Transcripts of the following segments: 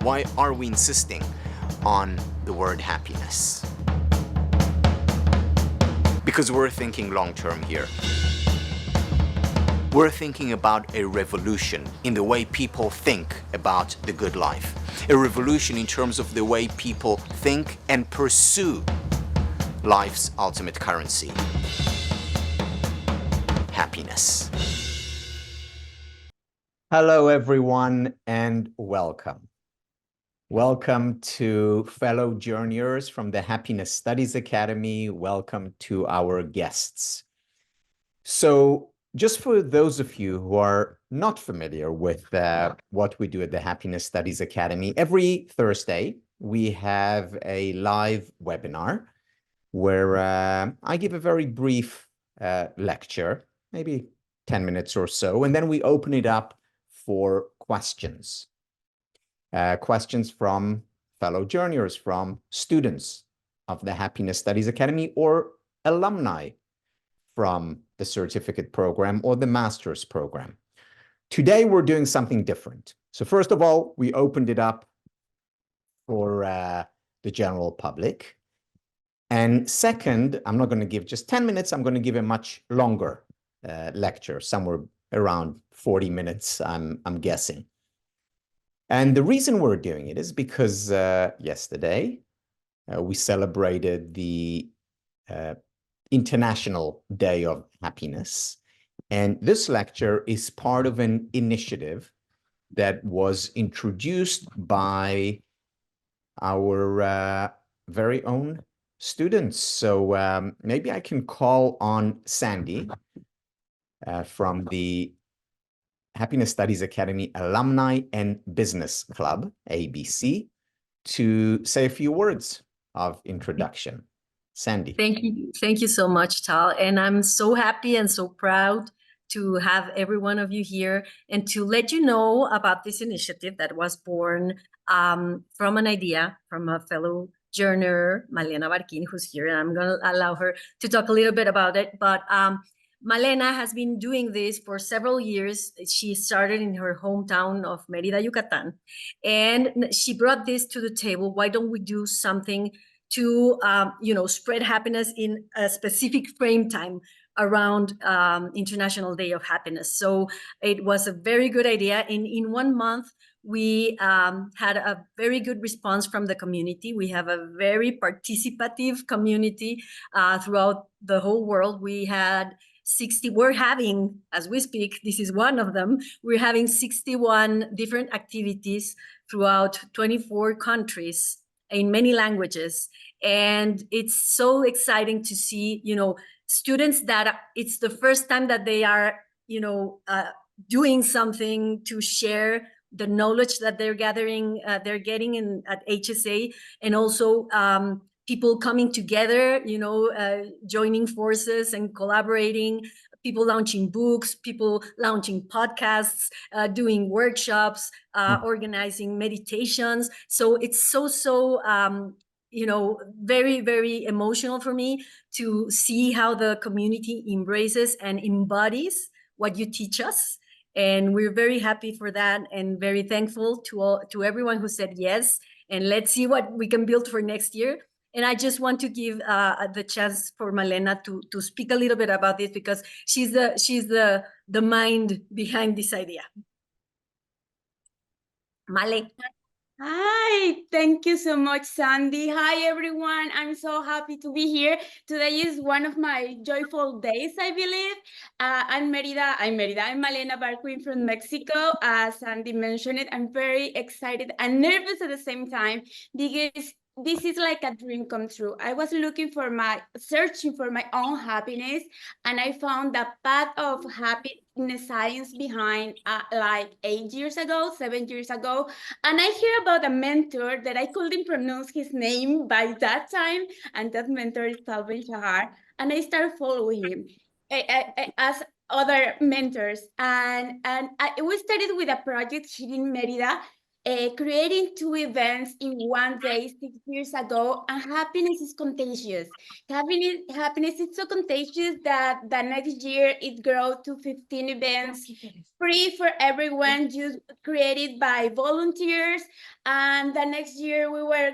Why are we insisting on the word happiness? Because we're thinking long-term here. We're thinking about a revolution in the way people think about the good life. A revolution in terms of the way people think and pursue life's ultimate currency, happiness. Hello, everyone, and welcome. Welcome to fellow journeyers from the Happiness Studies Academy. Welcome to our guests. So, just for those of you who are not familiar with what we do at the Happiness Studies Academy, every Thursday we have a live webinar where I give a very brief lecture, maybe 10 minutes or so, and then we open it up for questions. Questions from fellow journeyers, from students of the Happiness Studies Academy or alumni from the certificate program or the master's program. Today, we're doing something different. So first of all, we opened it up for the general public. And second, I'm not going to give just 10 minutes. I'm going to give a much longer lecture, somewhere around 40 minutes, I'm guessing. And the reason we're doing it is because yesterday we celebrated the International Day of Happiness. And this lecture is part of an initiative that was introduced by our very own students. So maybe I can call on Sandy from the Happiness Studies Academy Alumni and Business Club, ABC, to say a few words of introduction. Sandy. Thank you so much, Tal. And I'm so happy and so proud to have every one of you here and to let you know about this initiative that was born from an idea from a fellow journeyer, Malena Barquin, who's here. And I'm going to allow her to talk a little bit about it. But Malena has been doing this for several years. She started in her hometown of Mérida, Yucatan, and she brought this to the table. Why don't we do something to spread happiness in a specific frame time around International Day of Happiness? So it was a very good idea. And in 1 month, we had a very good response from the community. We have a very participative community throughout the whole world. We had we're having, as we speak, this is one of them, we're having 61 different activities throughout 24 countries in many languages. And it's so exciting to see, students that it's the first time that they are, doing something to share the knowledge that they're gathering, they're getting at HSA, and also people coming together, joining forces and collaborating, people launching books, people launching podcasts, doing workshops, organizing meditations. So it's so very, very emotional for me to see how the community embraces and embodies what you teach us. And we're very happy for that and very thankful to everyone who said yes. And let's see what we can build for next year. And I just want to give the chance for Malena to speak a little bit about this, because she's the mind behind this idea. Male. Hi, thank you so much, Sandy. Hi, everyone. I'm so happy to be here. Today is one of my joyful days, I believe. I'm Malena Barquin from Mexico. As Sandy mentioned it, I'm very excited and nervous at the same time, because this is like a dream come true. I was searching for my own happiness, and I found the path of happiness science behind like 7 years ago. And I hear about a mentor that I couldn't pronounce his name by that time, and that mentor is Tal Ben-Shahar. And I started following him as other mentors. And we started with a project here in Mérida creating 2 events in 1 day 6 years ago, and happiness is contagious. Happiness is so contagious that the next year it grew to 15 events, free for everyone, just created by volunteers. And the next year we were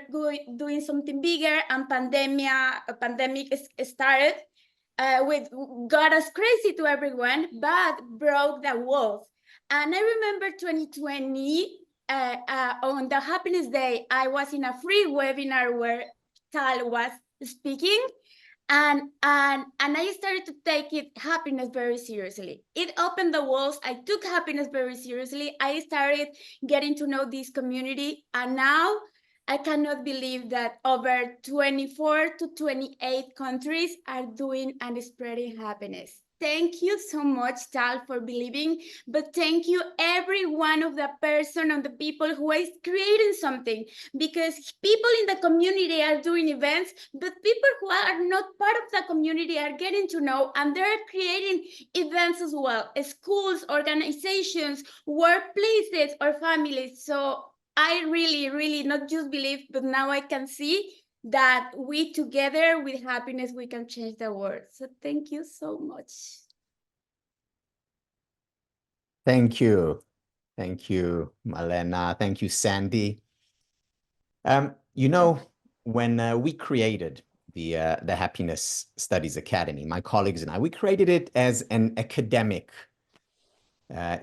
doing something bigger, and pandemic started, with got us crazy to everyone, but broke the walls. And I remember 2020, on the Happiness Day, I was in a free webinar where Tal was speaking, and I started to take happiness very seriously. It opened the walls. I took happiness very seriously. I started getting to know this community, and now I cannot believe that over 24 to 28 countries are doing and spreading happiness. Thank you so much, Tal, for believing, but thank you every one of the person and the people who is creating something, because people in the community are doing events, but people who are not part of the community are getting to know, and they're creating events as well, schools, organizations, workplaces, or families. So I really, really not just believe, but now I can see that we together with happiness, we can change the world. So thank you so much. Thank you. Thank you, Malena. Thank you, Sandy. You know, when we created the Happiness Studies Academy, my colleagues and I, we created it as an academic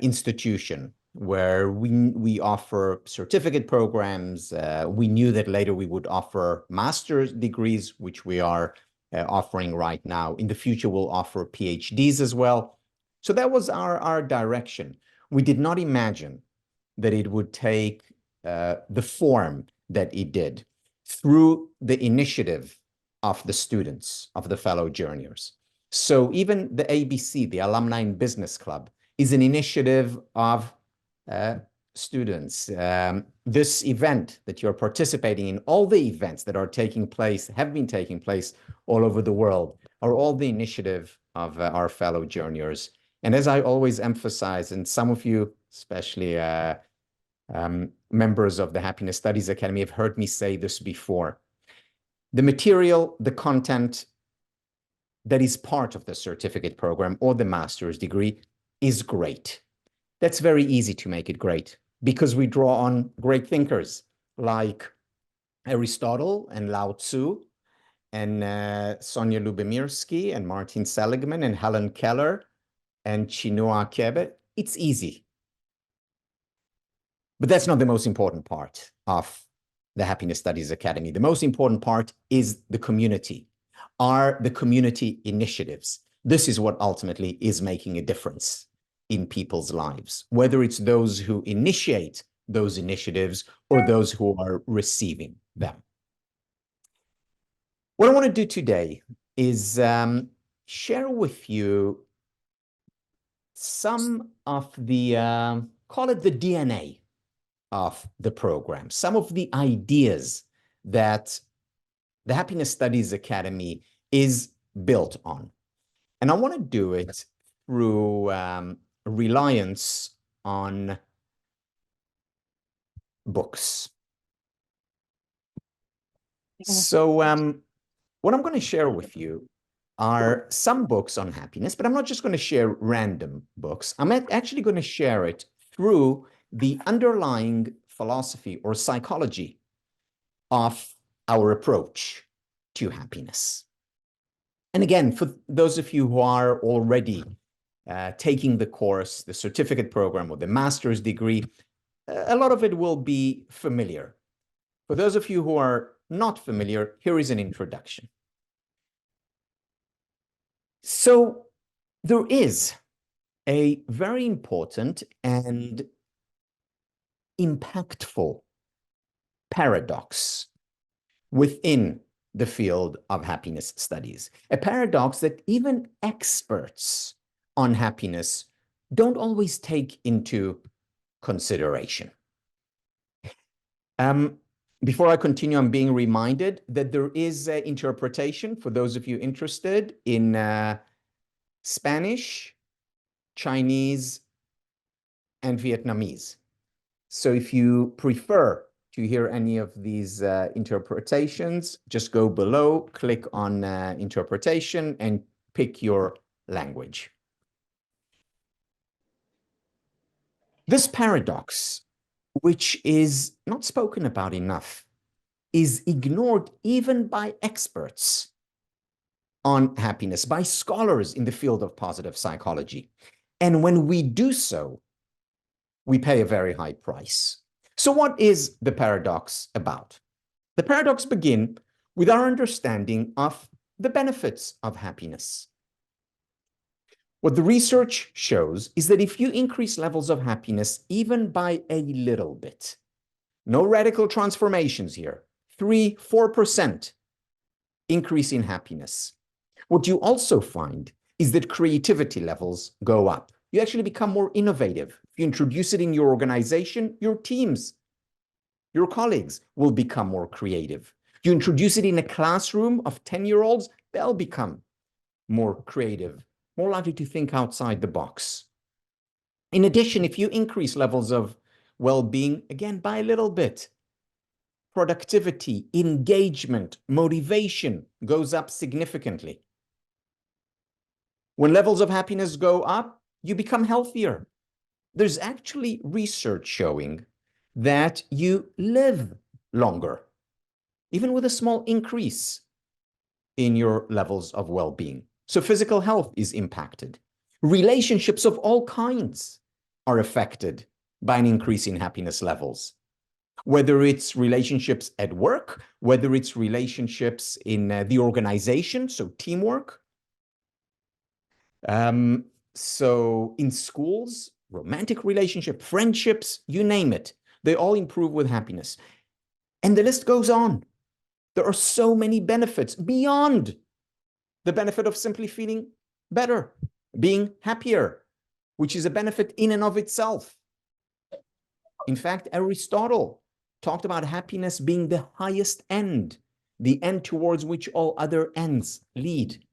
institution where we offer certificate programs. We knew that later we would offer master's degrees, which we are offering right now. In the future, we'll offer PhDs as well. So that was our direction. We did not imagine that it would take the form that it did through the initiative of the students, of the fellow journeyers. So even the ABC, the Alumni and Business Club, is an initiative of students. This event that you're participating in, all the events that are taking place, have been taking place all over the world, are all the initiative of our fellow journeyers. And as I always emphasize, and some of you, especially members of the Happiness Studies Academy, have heard me say this before, the material, the content that is part of the certificate program or the master's degree is great. That's very easy to make it great because we draw on great thinkers like Aristotle and Lao Tzu and Sonia Lubomírsky and Martin Seligman and Helen Keller and Chinua Achebe. It's easy. But that's not the most important part of the Happiness Studies Academy. The most important part is the community, are the community initiatives. This is what ultimately is making a difference in people's lives, whether it's those who initiate those initiatives or those who are receiving them. What I want to do today is share with you some of the, call it the DNA of the program, some of the ideas that the Happiness Studies Academy is built on. And I want to do it through reliance on books. So what I'm going to share with you are some books on happiness, but I'm not just going to share random books. I'm actually going to share it through the underlying philosophy or psychology of our approach to happiness. And again, for those of you who are already taking the course, the certificate program or the master's degree, a lot of it will be familiar. For those of you who are not familiar, here is an introduction. So there is a very important and impactful paradox within the field of happiness studies, a paradox that even experts on happiness don't always take into consideration. Before I continue, I'm being reminded that there is interpretation for those of you interested in Spanish, Chinese, and Vietnamese. So if you prefer to hear any of these interpretations, just go below, click on interpretation, and pick your language. This paradox, which is not spoken about enough, is ignored even by experts on happiness, by scholars in the field of positive psychology. And when we do so, we pay a very high price. So what is the paradox about? The paradox begins with our understanding of the benefits of happiness. What the research shows is that if you increase levels of happiness even by a little bit, no radical transformations here, 3–4% increase in happiness. What you also find is that creativity levels go up. You actually become more innovative. If you introduce it in your organization, your teams, your colleagues will become more creative. You introduce it in a classroom of 10-year-olds, they'll become more creative, more likely to think outside the box. In addition, if you increase levels of well-being, again, by a little bit, productivity, engagement, motivation goes up significantly. When levels of happiness go up, you become healthier. There's actually research showing that you live longer, even with a small increase in your levels of well-being. So physical health is impacted. Relationships of all kinds are affected by an increase in happiness levels. Whether it's relationships at work, whether it's relationships in the organization, so teamwork. So in schools, romantic relationship, friendships, you name it, they all improve with happiness. And the list goes on. There are so many benefits beyond the benefit of simply feeling better, being happier, which is a benefit in and of itself. In fact, Aristotle talked about happiness being the highest end, the end towards which all other ends lead.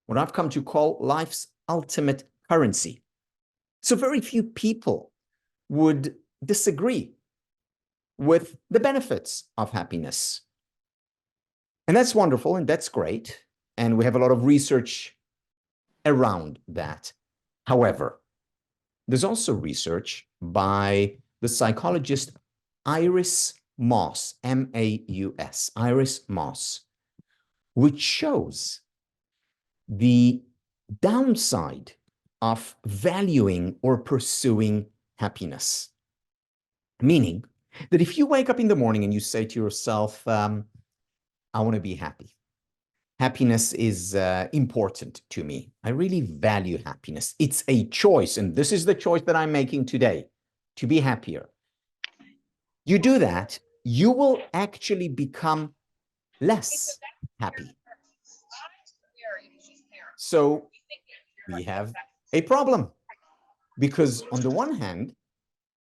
What I've come to call life's ultimate currency. So very few people would disagree with the benefits of happiness. And that's wonderful and that's great. And we have a lot of research around that. However, there's also research by the psychologist Iris Moss, M-A-U-S, Iris Moss, which shows the downside of valuing or pursuing happiness. Meaning that if you wake up in the morning and you say to yourself, I want to be happy. Happiness is important to me. I really value happiness. It's a choice, and this is the choice that I'm making today, to be happier. You do that, you will actually become less happy. So we have a problem because on the one hand,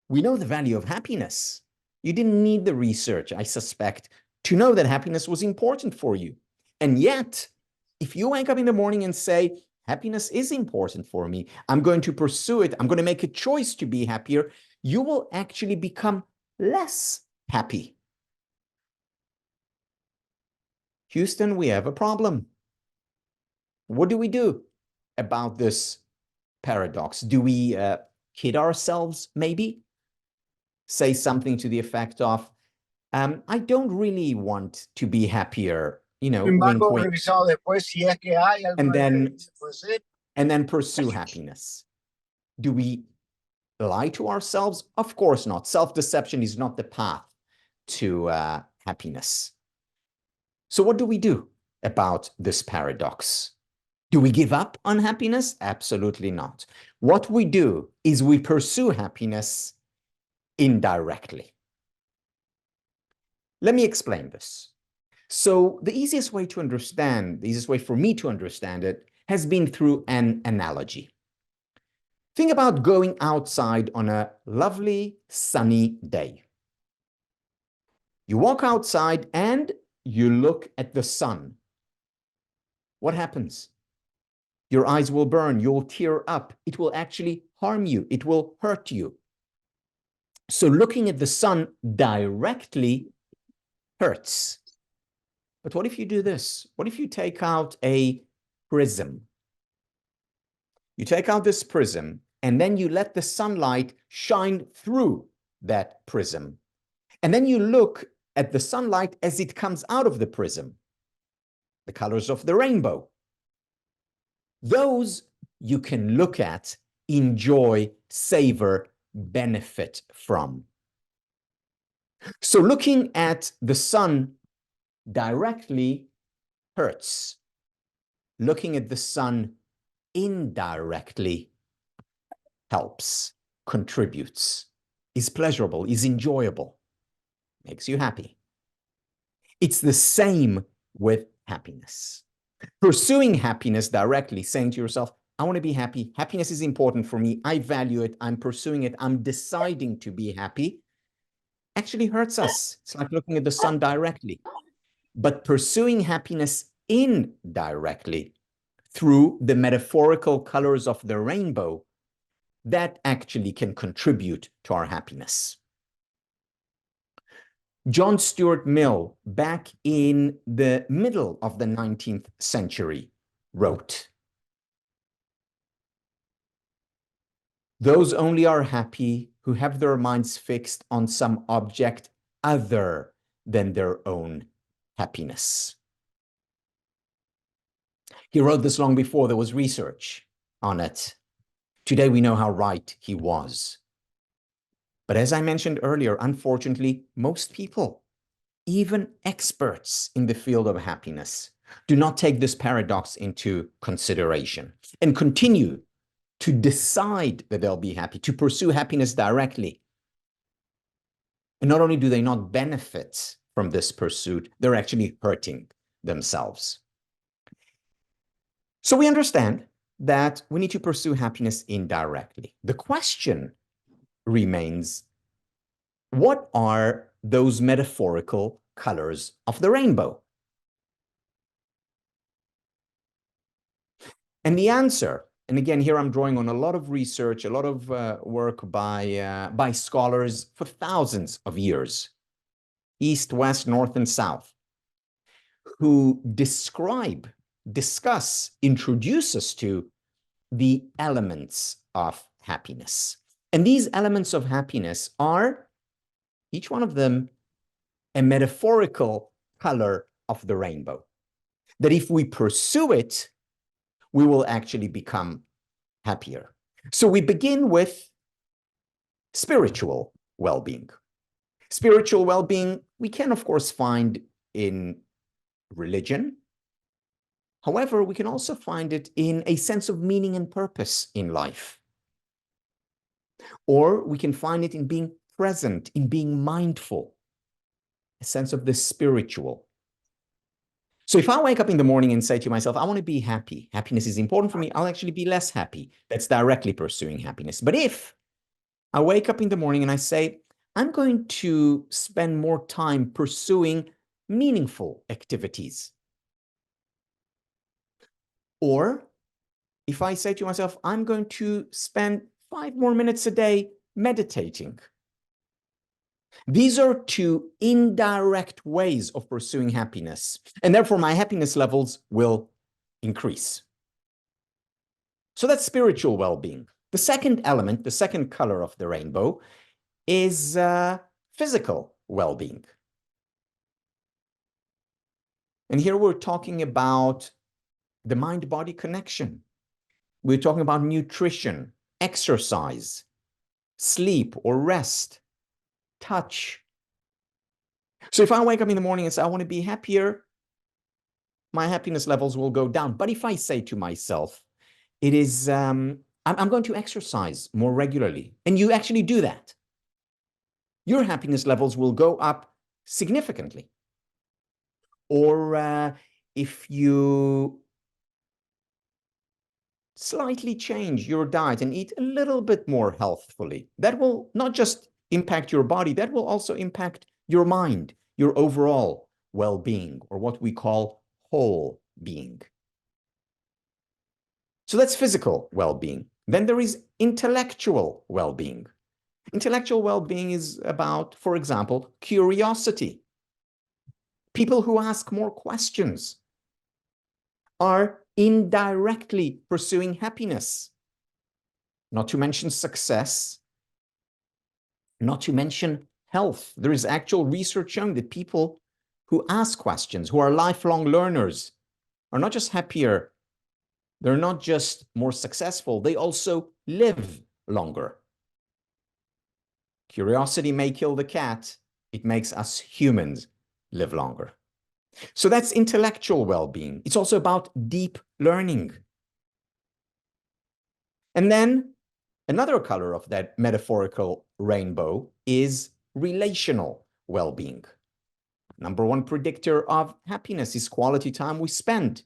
we know the value of happiness. You didn't need the research, I suspect, to know that happiness was important for you. And yet, if you wake up in the morning and say, happiness is important for me, I'm going to pursue it, I'm going to make a choice to be happier, you will actually become less happy. Houston, we have a problem. What do we do about this paradox? Do we kid ourselves, maybe? Say something to the effect of, I don't really want to be happier, you know, wink, wink. And then pursue happiness. Do we lie to ourselves? Of course not. Self-deception is not the path to happiness. So what do we do about this paradox? Do we give up on happiness? Absolutely not. What we do is we pursue happiness indirectly. Let me explain this. So the easiest way to understand, the easiest way for me to understand it has been through an analogy. Think about going outside on a lovely sunny day. You walk outside and you look at the sun. What happens? Your eyes will burn, you'll tear up. It will actually harm you. It will hurt you. So looking at the sun directly hurts. But what if you do this? What if you take out a prism? You take out this prism, and then you let the sunlight shine through that prism. And then you look at the sunlight as it comes out of the prism, the colors of the rainbow. Those you can look at, enjoy, savor, benefit from. So looking at the sun directly hurts. Looking at the sun indirectly helps, contributes, is pleasurable, is enjoyable, makes you happy. It's the same with happiness. Pursuing happiness directly, saying to yourself, I want to be happy. Happiness is important for me. I value it. I'm pursuing it. I'm deciding to be happy. Actually hurts us. It's like looking at the sun directly. But pursuing happiness indirectly through the metaphorical colors of the rainbow, that actually can contribute to our happiness. John Stuart Mill, back in the middle of the 19th century, wrote, "Those only are happy who have their minds fixed on some object other than their own happiness." He wrote this long before there was research on it. Today we know how right he was. But as I mentioned earlier, unfortunately, most people, even experts in the field of happiness, do not take this paradox into consideration and continue to decide that they'll be happy, to pursue happiness directly. And not only do they not benefit from this pursuit, they're actually hurting themselves. So we understand that we need to pursue happiness indirectly. The question remains, what are those metaphorical colors of the rainbow? And the answer, and again, here I'm drawing on a lot of research, a lot of work by scholars for thousands of years, East, West, North, and South, who discuss, introduce us to the elements of happiness. And these elements of happiness are, each one of them, a metaphorical color of the rainbow. That if we pursue it, we will actually become happier. So we begin with spiritual well-being. Spiritual well-being, we can, of course, find in religion. However, we can also find it in a sense of meaning and purpose in life. Or we can find it in being present, in being mindful, a sense of the spiritual. So if I wake up in the morning and say to myself, I want to be happy, happiness is important for me, I'll actually be less happy. That's directly pursuing happiness. But if I wake up in the morning and I say, I'm going to spend more time pursuing meaningful activities. Or if I say to myself, I'm going to spend 5 more minutes a day meditating. These are two indirect ways of pursuing happiness, and therefore my happiness levels will increase. So that's spiritual well-being. The second element, the second color of the rainbow, is physical well-being. And here we're talking about the mind-body connection. We're talking about nutrition, exercise, sleep or rest, touch. So if I wake up in the morning and say, I want to be happier, my happiness levels will go down. But if I say to myself, it is, I'm going to exercise more regularly, and you actually do that, your happiness levels will go up significantly. Or if you slightly change your diet and eat a little bit more healthfully, that will not just impact your body, that will also impact your mind, your overall well-being, or what we call whole being. So that's physical well-being. Then there is intellectual well-being. Intellectual well-being is about, for example, curiosity. People who ask more questions are indirectly pursuing happiness, not to mention success, not to mention health. There is actual research showing that people who ask questions, who are lifelong learners, are not just happier, they're not just more successful, they also live longer. Curiosity may kill the cat, it makes us humans live longer. So that's intellectual well-being. It's also about deep learning. And then another color of that metaphorical rainbow is relational well-being. Number one predictor of happiness is quality time we spend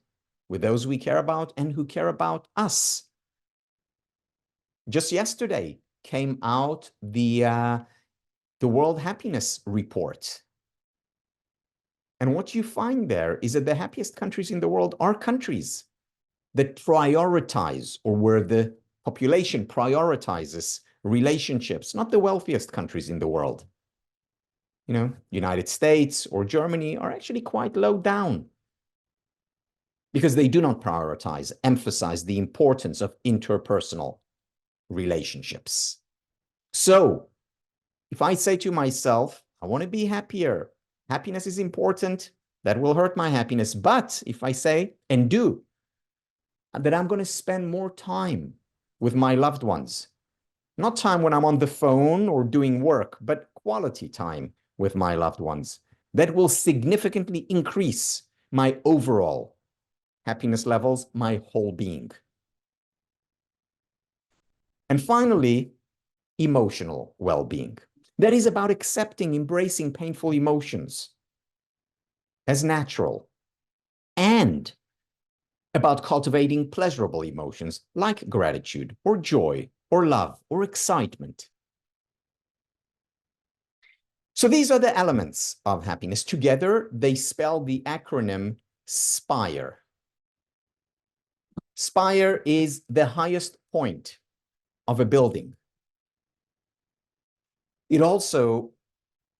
with those we care about and who care about us. Just yesterday came out the World Happiness Report. And what you find there is that the happiest countries in the world are countries that prioritize, or where the population prioritizes relationships, not the wealthiest countries in the world. You know, United States or Germany are actually quite low down because they do not prioritize, emphasize the importance of interpersonal relationships. So if I say to myself, I want to be happier, happiness is important, that will hurt my happiness. But if I say and do that I'm going to spend more time with my loved ones, not time when I'm on the phone or doing work, but quality time with my loved ones, that will significantly increase my overall happiness levels, my whole being. And finally, emotional well-being. That is about accepting, embracing painful emotions as natural, and about cultivating pleasurable emotions like gratitude or joy or love or excitement. So these are the elements of happiness. Together, they spell the acronym SPIRE. SPIRE is the highest point of a building. It also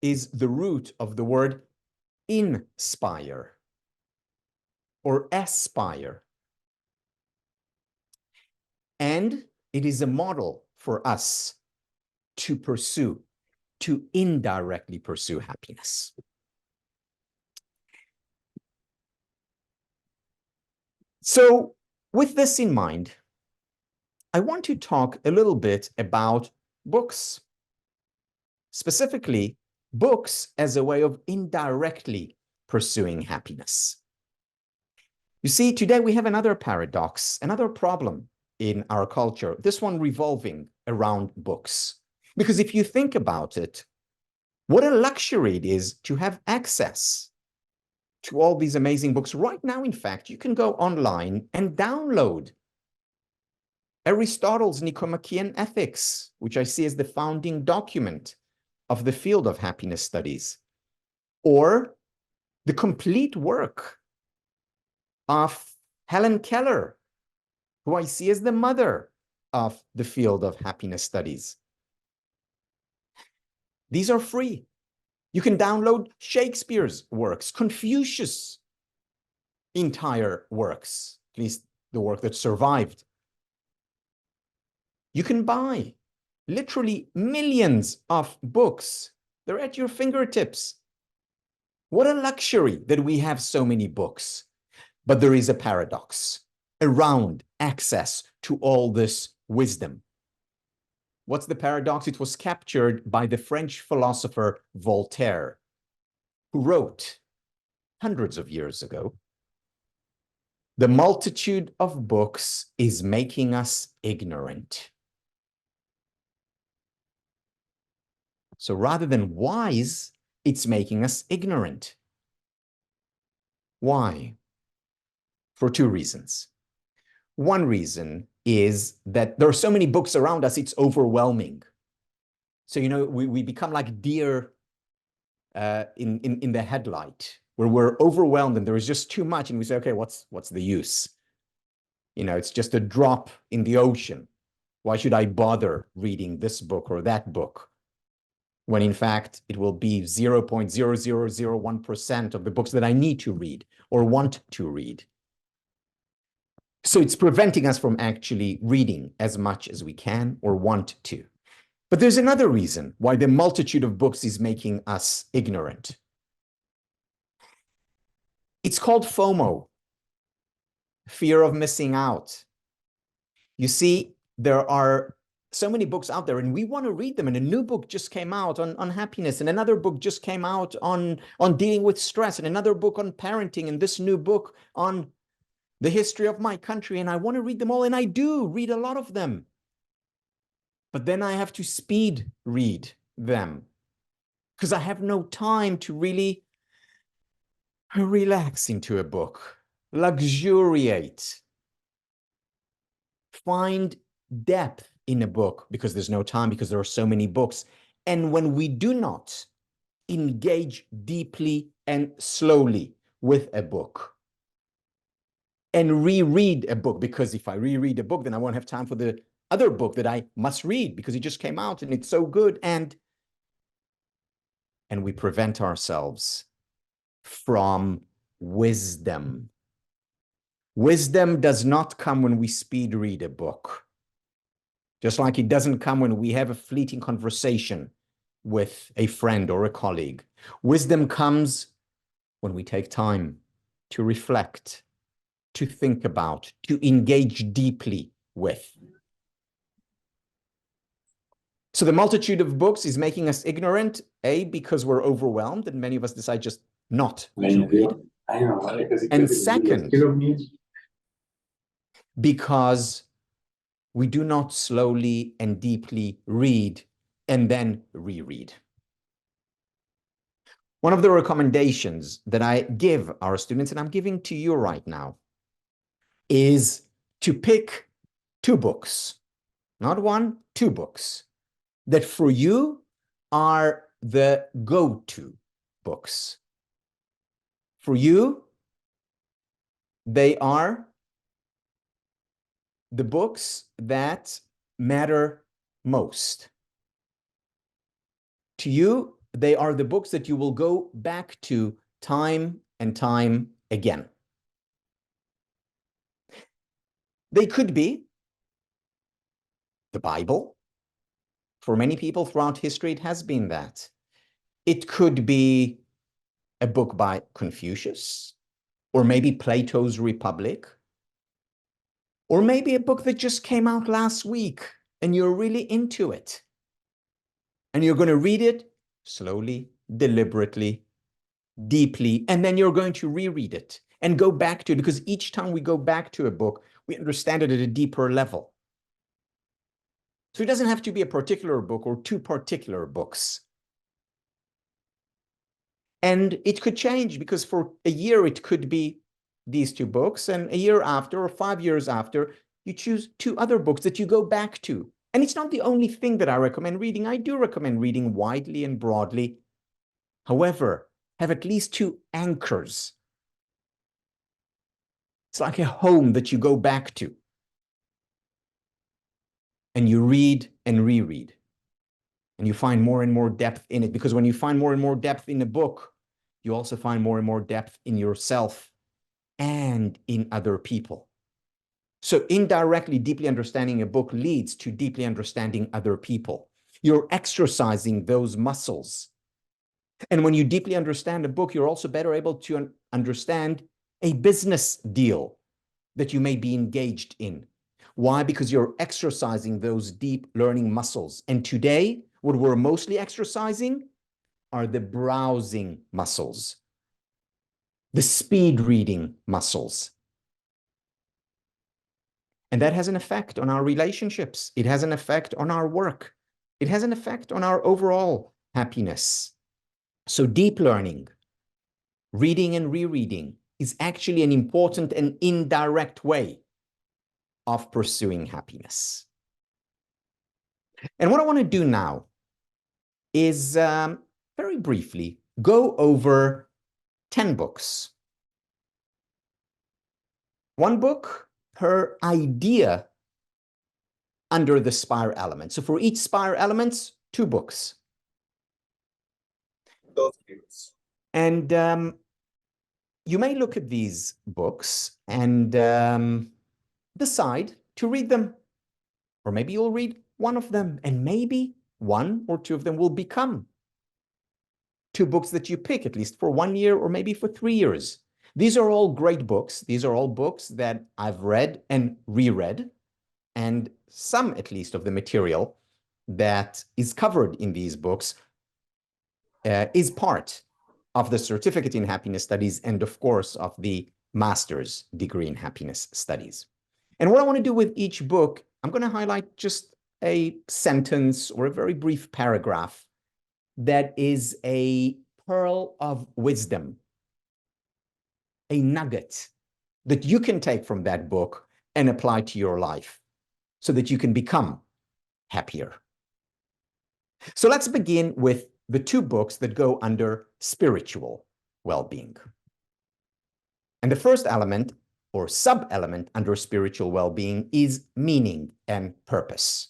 is the root of the word inspire or aspire. And it is a model for us to pursue, to indirectly pursue happiness. So with this in mind, I want to talk a little bit about books. Specifically, books as a way of indirectly pursuing happiness. You see, today we have another paradox, another problem in our culture, this one revolving around books. Because if you think about it, what a luxury it is to have access to all these amazing books. Right now, in fact, you can go online and download Aristotle's Nicomachean Ethics, which I see as the founding document of the field of happiness studies, or the complete work of Helen Keller, who I see as the mother of the field of happiness studies. These are free. You can download Shakespeare's works, Confucius' entire works, at least the work that survived. You can buy literally millions of books. They're at your fingertips. What a luxury that we have so many books. But there is a paradox around access to all this wisdom. What's the paradox? It was captured by the French philosopher Voltaire, who wrote hundreds of years ago, "The multitude of books is making us ignorant." So rather than wise, it's making us ignorant. Why? For two reasons. One reason is that there are so many books around us, it's overwhelming. So, you know, we become like deer in the headlight, where we're overwhelmed and there is just too much, and we say, okay, what's the use? You know, it's just a drop in the ocean. Why should I bother reading this book or that book when in fact it will be 0.0001% of the books that I need to read or want to read. So it's preventing us from actually reading as much as we can or want to. But there's another reason why the multitude of books is making us ignorant. It's called FOMO, fear of missing out. You see, there are so many books out there and we want to read them. And a new book just came out on happiness, and another book just came out on dealing with stress, and another book on parenting, and this new book on the history of my country. And I want to read them all, and I do read a lot of them. But then I have to speed read them because I have no time to really relax into a book, luxuriate, find depth in a book because there's no time, because there are so many books. And when we do not engage deeply and slowly with a book and reread a book, because if I reread a book, then I won't have time for the other book that I must read because it just came out and it's so good. And we prevent ourselves from wisdom. Wisdom does not come when we speed read a book. Just like it doesn't come when we have a fleeting conversation with a friend or a colleague. Wisdom comes when we take time to reflect, to think about, to engage deeply with. So the multitude of books is making us ignorant, A, because we're overwhelmed and many of us decide just not to read. And second, because we do not slowly and deeply read and then reread. One of the recommendations that I give our students, and I'm giving to you right now, is to pick 2 books, not 1, 2 books, that for you are the go-to books. For you, they are the books that matter most. To you, they are the books that you will go back to time and time again. They could be the Bible. For many people throughout history, it has been that. It could be a book by Confucius, or maybe Plato's Republic, or maybe a book that just came out last week and you're really into it. And you're going to read it slowly, deliberately, deeply, and then you're going to reread it and go back to it, because each time we go back to a book, we understand it at a deeper level. So it doesn't have to be a particular book or 2 particular books. And it could change, because for a year, it could be these 2 books, and a year after or 5 years after, you choose 2 other books that you go back to. And it's not the only thing that I recommend reading. I do recommend reading widely and broadly. However, have at least 2 anchors. It's like a home that you go back to. And you read and reread. And you find more and more depth in it. Because when you find more and more depth in a book, you also find more and more depth in yourself and in other people. So indirectly, deeply understanding a book leads to deeply understanding other people. You're exercising those muscles. And when you deeply understand a book, you're also better able to understand a business deal that you may be engaged in. Why? Because you're exercising those deep learning muscles. And today, what we're mostly exercising are the browsing muscles, the speed reading muscles. And that has an effect on our relationships. It has an effect on our work. It has an effect on our overall happiness. So deep learning, reading and rereading, is actually an important and indirect way of pursuing happiness. And what I want to do now is very briefly go over 10 books. 1 book per idea under the SPIRE element. So for each SPIRE elements, 2 books. And you may look at these books and decide to read them. Or maybe you'll read one of them, and maybe one or two of them will become two books that you pick, at least for 1 year or maybe for 3 years. These are all great books. These are all books that I've read and reread, and some, at least, of the material that is covered in these books is part of the Certificate in Happiness Studies and, of course, of the Master's degree in Happiness Studies. And what I want to do with each book, I'm going to highlight just a sentence or a very brief paragraph that is a pearl of wisdom, a nugget that you can take from that book and apply to your life so that you can become happier. So let's begin with the two books that go under spiritual well-being. And the first element or sub-element under spiritual well-being is meaning and purpose.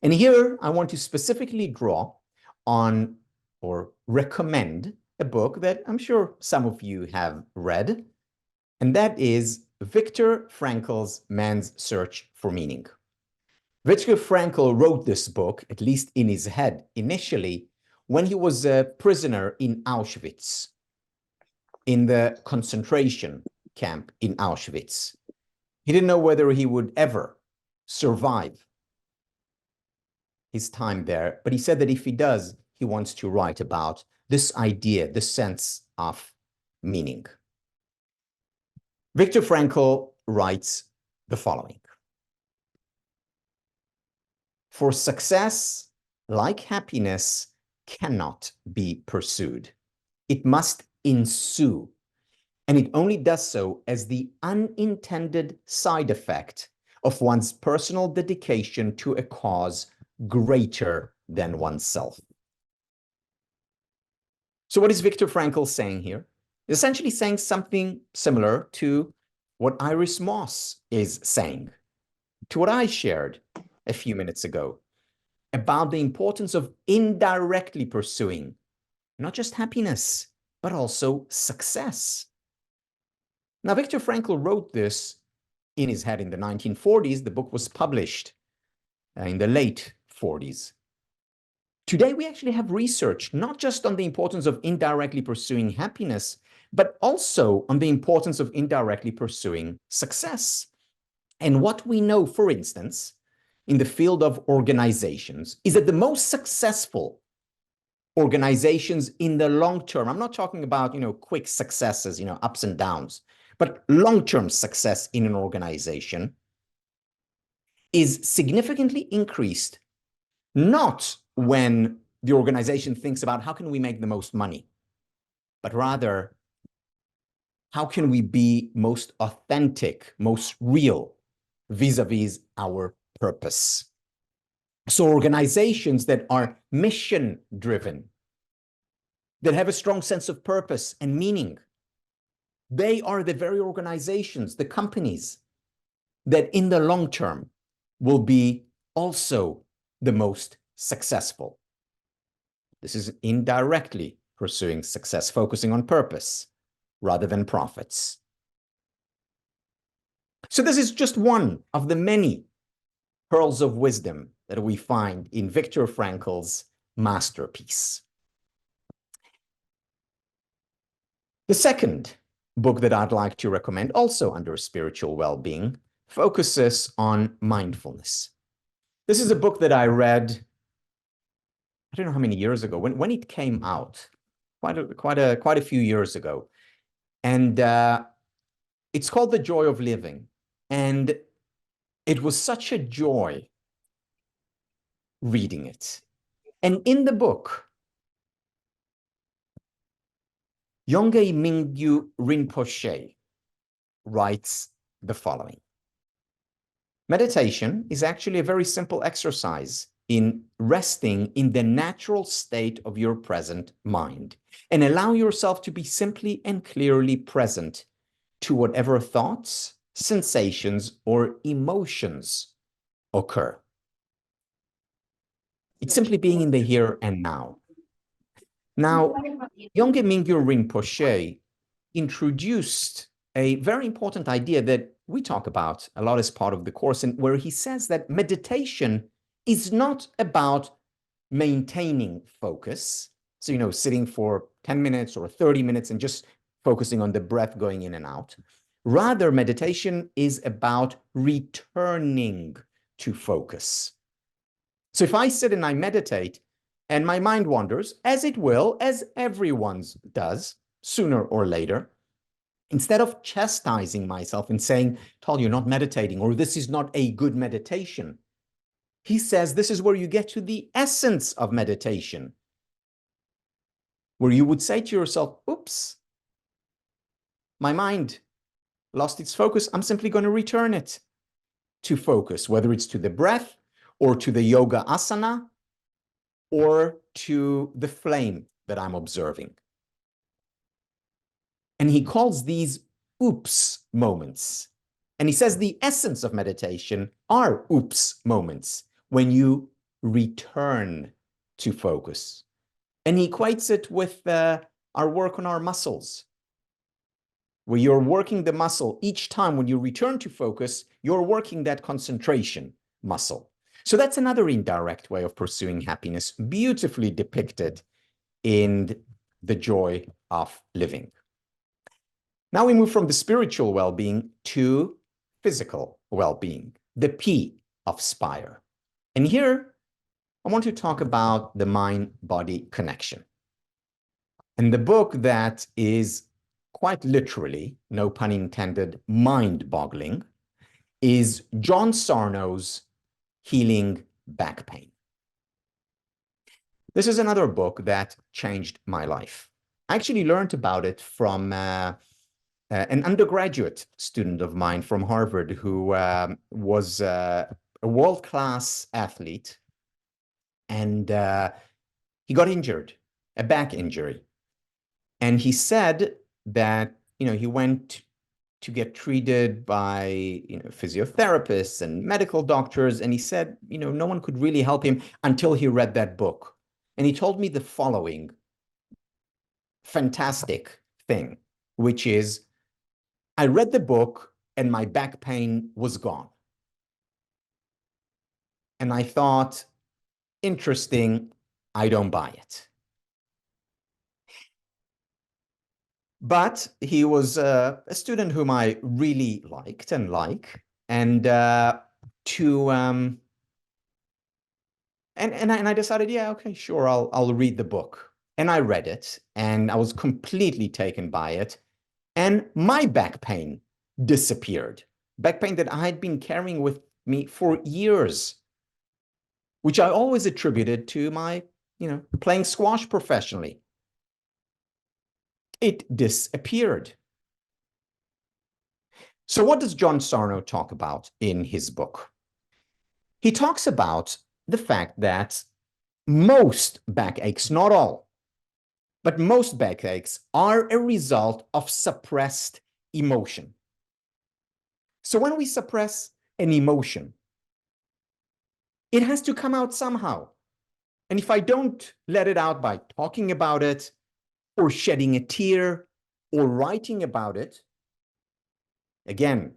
And here I want to specifically draw on or recommend a book that I'm sure some of you have read, and that is Viktor Frankl's Man's Search for Meaning. Viktor Frankl wrote this book, at least in his head, initially when he was a prisoner in Auschwitz, in the concentration camp in Auschwitz. He didn't know whether he would ever survive his time there, but he said that if he does, he wants to write about this idea, the sense of meaning. Viktor Frankl writes the following: "For success, like happiness, cannot be pursued. It must ensue, and it only does so as the unintended side effect of one's personal dedication to a cause greater than oneself." So what is Viktor Frankl saying here? He's essentially saying something similar to what Iris Moss is saying, to what I shared a few minutes ago about the importance of indirectly pursuing not just happiness, but also success. Now, Viktor Frankl wrote this in his head in the 1940s. The book was published in the late 40s. Today, we actually have research not just on the importance of indirectly pursuing happiness, but also on the importance of indirectly pursuing success. And what we know, for instance, in the field of organizations, is that the most successful organizations in the long term, I'm not talking about, quick successes, ups and downs, but long-term success in an organization is significantly increased, not when the organization thinks about how can we make the most money, but rather how can we be most authentic, most real vis-a-vis our purpose. So organizations that are mission-driven, that have a strong sense of purpose and meaning, they are the very organizations, the companies, that in the long term will be also the most successful. This is indirectly pursuing success, focusing on purpose rather than profits. So this is just one of the many pearls of wisdom that we find in Viktor Frankl's masterpiece. The second book that I'd like to recommend, also under spiritual well-being, focuses on mindfulness. This is a book that I read, I don't know how many years ago, when it came out, quite a few years ago. And it's called The Joy of Living. And it was such a joy reading it. And in the book, Yongey Mingyu Rinpoche writes the following: meditation is actually a very simple exercise in resting in the natural state of your present mind and allow yourself to be simply and clearly present to whatever thoughts, sensations, or emotions occur. It's simply being in the here and now. Now, Yongey Mingyur Rinpoche introduced a very important idea that we talk about a lot as part of the course, and where he says that meditation is not about maintaining focus. So, sitting for 10 minutes or 30 minutes and just focusing on the breath going in and out. Rather, meditation is about returning to focus. So if I sit and I meditate and my mind wanders, as it will, as everyone's does, sooner or later, instead of chastising myself and saying, Tal, you're not meditating, or this is not a good meditation, he says this is where you get to the essence of meditation, where you would say to yourself, oops, my mind lost its focus. I'm simply going to return it to focus, whether it's to the breath or to the yoga asana or to the flame that I'm observing. And he calls these oops moments. And he says the essence of meditation are oops moments, when you return to focus. And he equates it with our work on our muscles, where you're working the muscle. Each time when you return to focus, you're working that concentration muscle. So that's another indirect way of pursuing happiness, beautifully depicted in The Joy of Living. Now we move from the spiritual well-being to physical well-being, the P of SPIRE. And here, I want to talk about the mind-body connection. And the book that is quite literally, no pun intended, mind-boggling, is John Sarno's Healing Back Pain. This is another book that changed my life. I actually learned about it from an undergraduate student of mine from Harvard who was a world-class athlete, and he got injured, a back injury. And he said that, he went to get treated by, physiotherapists and medical doctors. And he said, no one could really help him until he read that book. And he told me the following fantastic thing, which is, I read the book and my back pain was gone. And I thought, interesting, I don't buy it. But he was a student whom I really liked and like, and I decided, yeah, okay, sure, I'll read the book. And I read it, and I was completely taken by it, and my back pain disappeared. Back pain that I had been carrying with me for years, which I always attributed to my, playing squash professionally. It disappeared. So what does John Sarno talk about in his book? He talks about the fact that most backaches, not all, but most backaches are a result of suppressed emotion. So when we suppress an emotion, it has to come out somehow. And if I don't let it out by talking about it, or shedding a tear, or writing about it, again,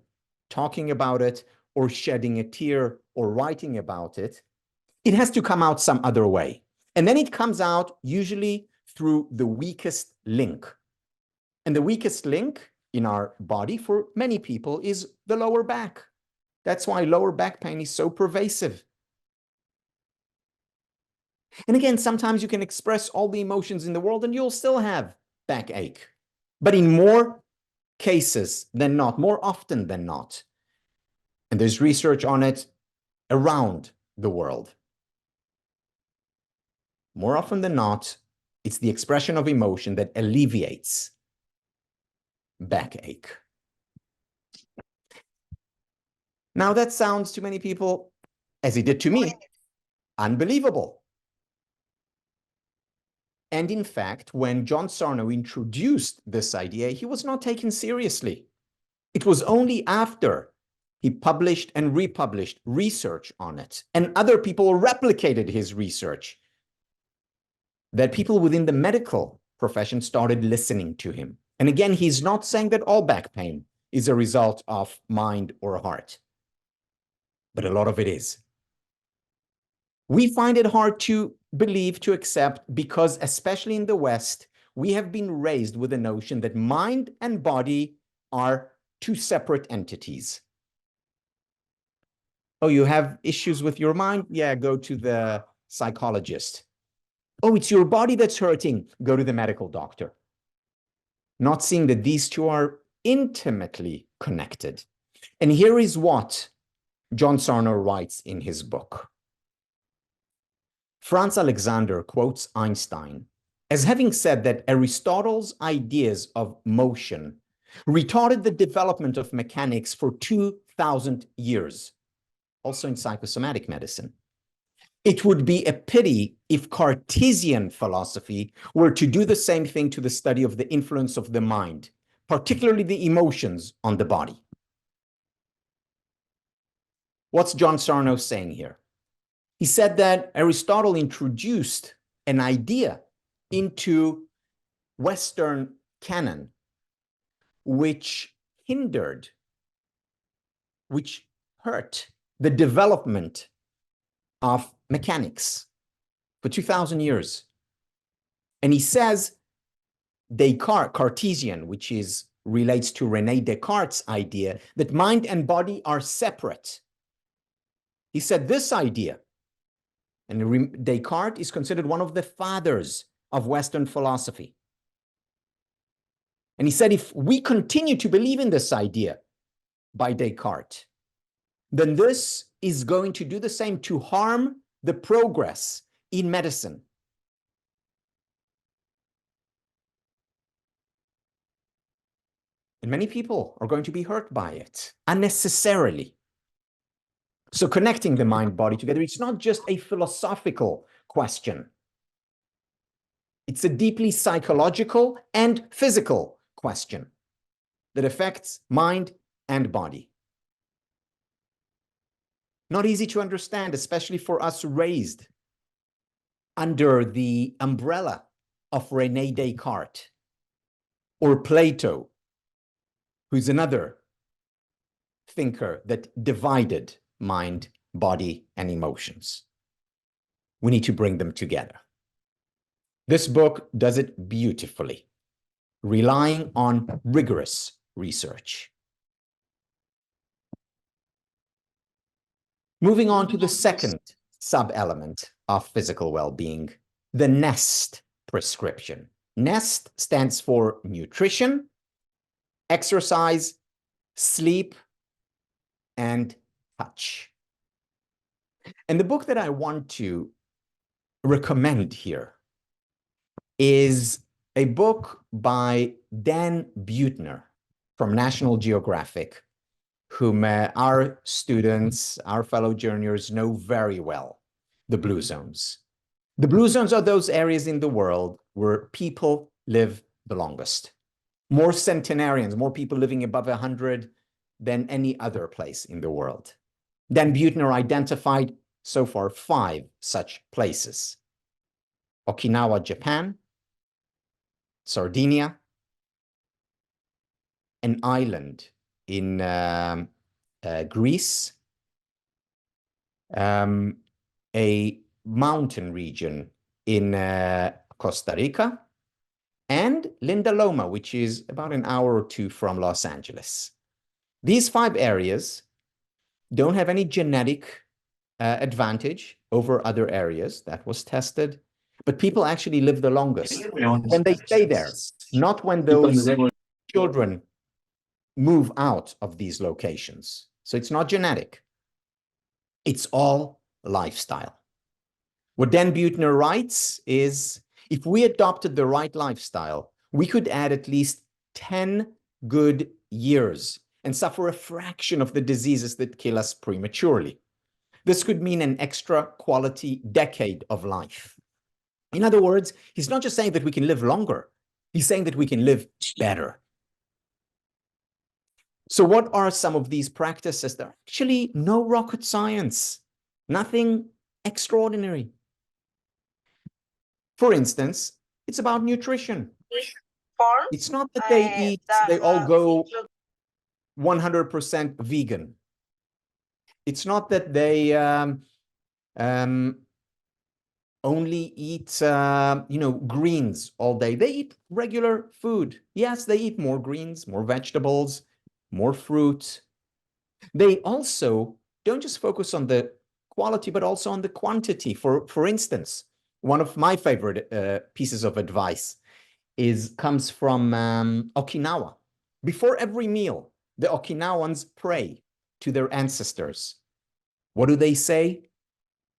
talking about it, or shedding a tear, or writing about it, it has to come out some other way. And then it comes out usually through the weakest link. And the weakest link in our body for many people is the lower back. That's why lower back pain is so pervasive. And again, sometimes you can express all the emotions in the world and you'll still have backache. But in more cases than not, more often than not, and there's research on it around the world, more often than not, it's the expression of emotion that alleviates backache. Now that sounds to many people, as it did to me, unbelievable. And in fact, when John Sarno introduced this idea, he was not taken seriously. It was only after he published and republished research on it, and other people replicated his research, that people within the medical profession started listening to him. And again, he's not saying that all back pain is a result of mind or heart, but a lot of it is. We find it hard to believe, to accept, because especially in the West, we have been raised with the notion that mind and body are two separate entities. Oh, you have issues with your mind? Yeah, go to the psychologist. Oh, it's your body that's hurting. Go to the medical doctor. Not seeing that these two are intimately connected. And here is what John Sarno writes in his book. Franz Alexander quotes Einstein as having said that Aristotle's ideas of motion retarded the development of mechanics for 2,000 years, also in psychosomatic medicine. It would be a pity if Cartesian philosophy were to do the same thing to the study of the influence of the mind, particularly the emotions on the body. What's John Sarno saying here? He said that Aristotle introduced an idea into Western canon, which hindered, which hurt the development of mechanics for 2,000 years. And he says Descartes, Cartesian, which relates to René Descartes' idea that mind and body are separate. He said this idea, and Descartes is considered one of the fathers of Western philosophy. And he said, if we continue to believe in this idea by Descartes, then this is going to do the same to harm the progress in medicine. And many people are going to be hurt by it unnecessarily. So connecting the mind-body together, it's not just a philosophical question. It's a deeply psychological and physical question that affects mind and body. Not easy to understand, especially for us raised under the umbrella of René Descartes or Plato, who's another thinker that divided mind, body, and emotions. We need to bring them together. This book does it beautifully, relying on rigorous research. Moving on to the second sub-element of physical well-being, the NEST prescription. NEST stands for nutrition, exercise, sleep, and touch. And the book that I want to recommend here is a book by Dan Buettner from National Geographic, whom our students, our fellow journeyers know very well, the Blue Zones. The Blue Zones are those areas in the world where people live the longest. More centenarians, more people living above 100 than any other place in the world. Dan Buettner identified so far 5 such places: Okinawa, Japan; Sardinia; an island in Greece; a mountain region in Costa Rica; and Linda Loma, which is about an hour or 2 from Los Angeles. These 5 areas don't have any genetic advantage over other areas. That was tested. But people actually live the longest when they stay there, not when those children move out of these locations. So it's not genetic. It's all lifestyle. What Dan Buettner writes is, if we adopted the right lifestyle, we could add at least 10 good years and suffer a fraction of the diseases that kill us prematurely. This could mean an extra quality decade of life. In other words, he's not just saying that we can live longer, he's saying that we can live better. So what are some of these practices? They're actually no rocket science, nothing extraordinary. For instance, it's about nutrition. Forms It's not that they all go 100% vegan. It's not that they only eat, greens all day. They eat regular food. Yes, they eat more greens, more vegetables, more fruit. They also don't just focus on the quality, but also on the quantity. For instance, one of my favorite pieces of advice comes from Okinawa. Before every meal, the Okinawans pray to their ancestors. What do they say?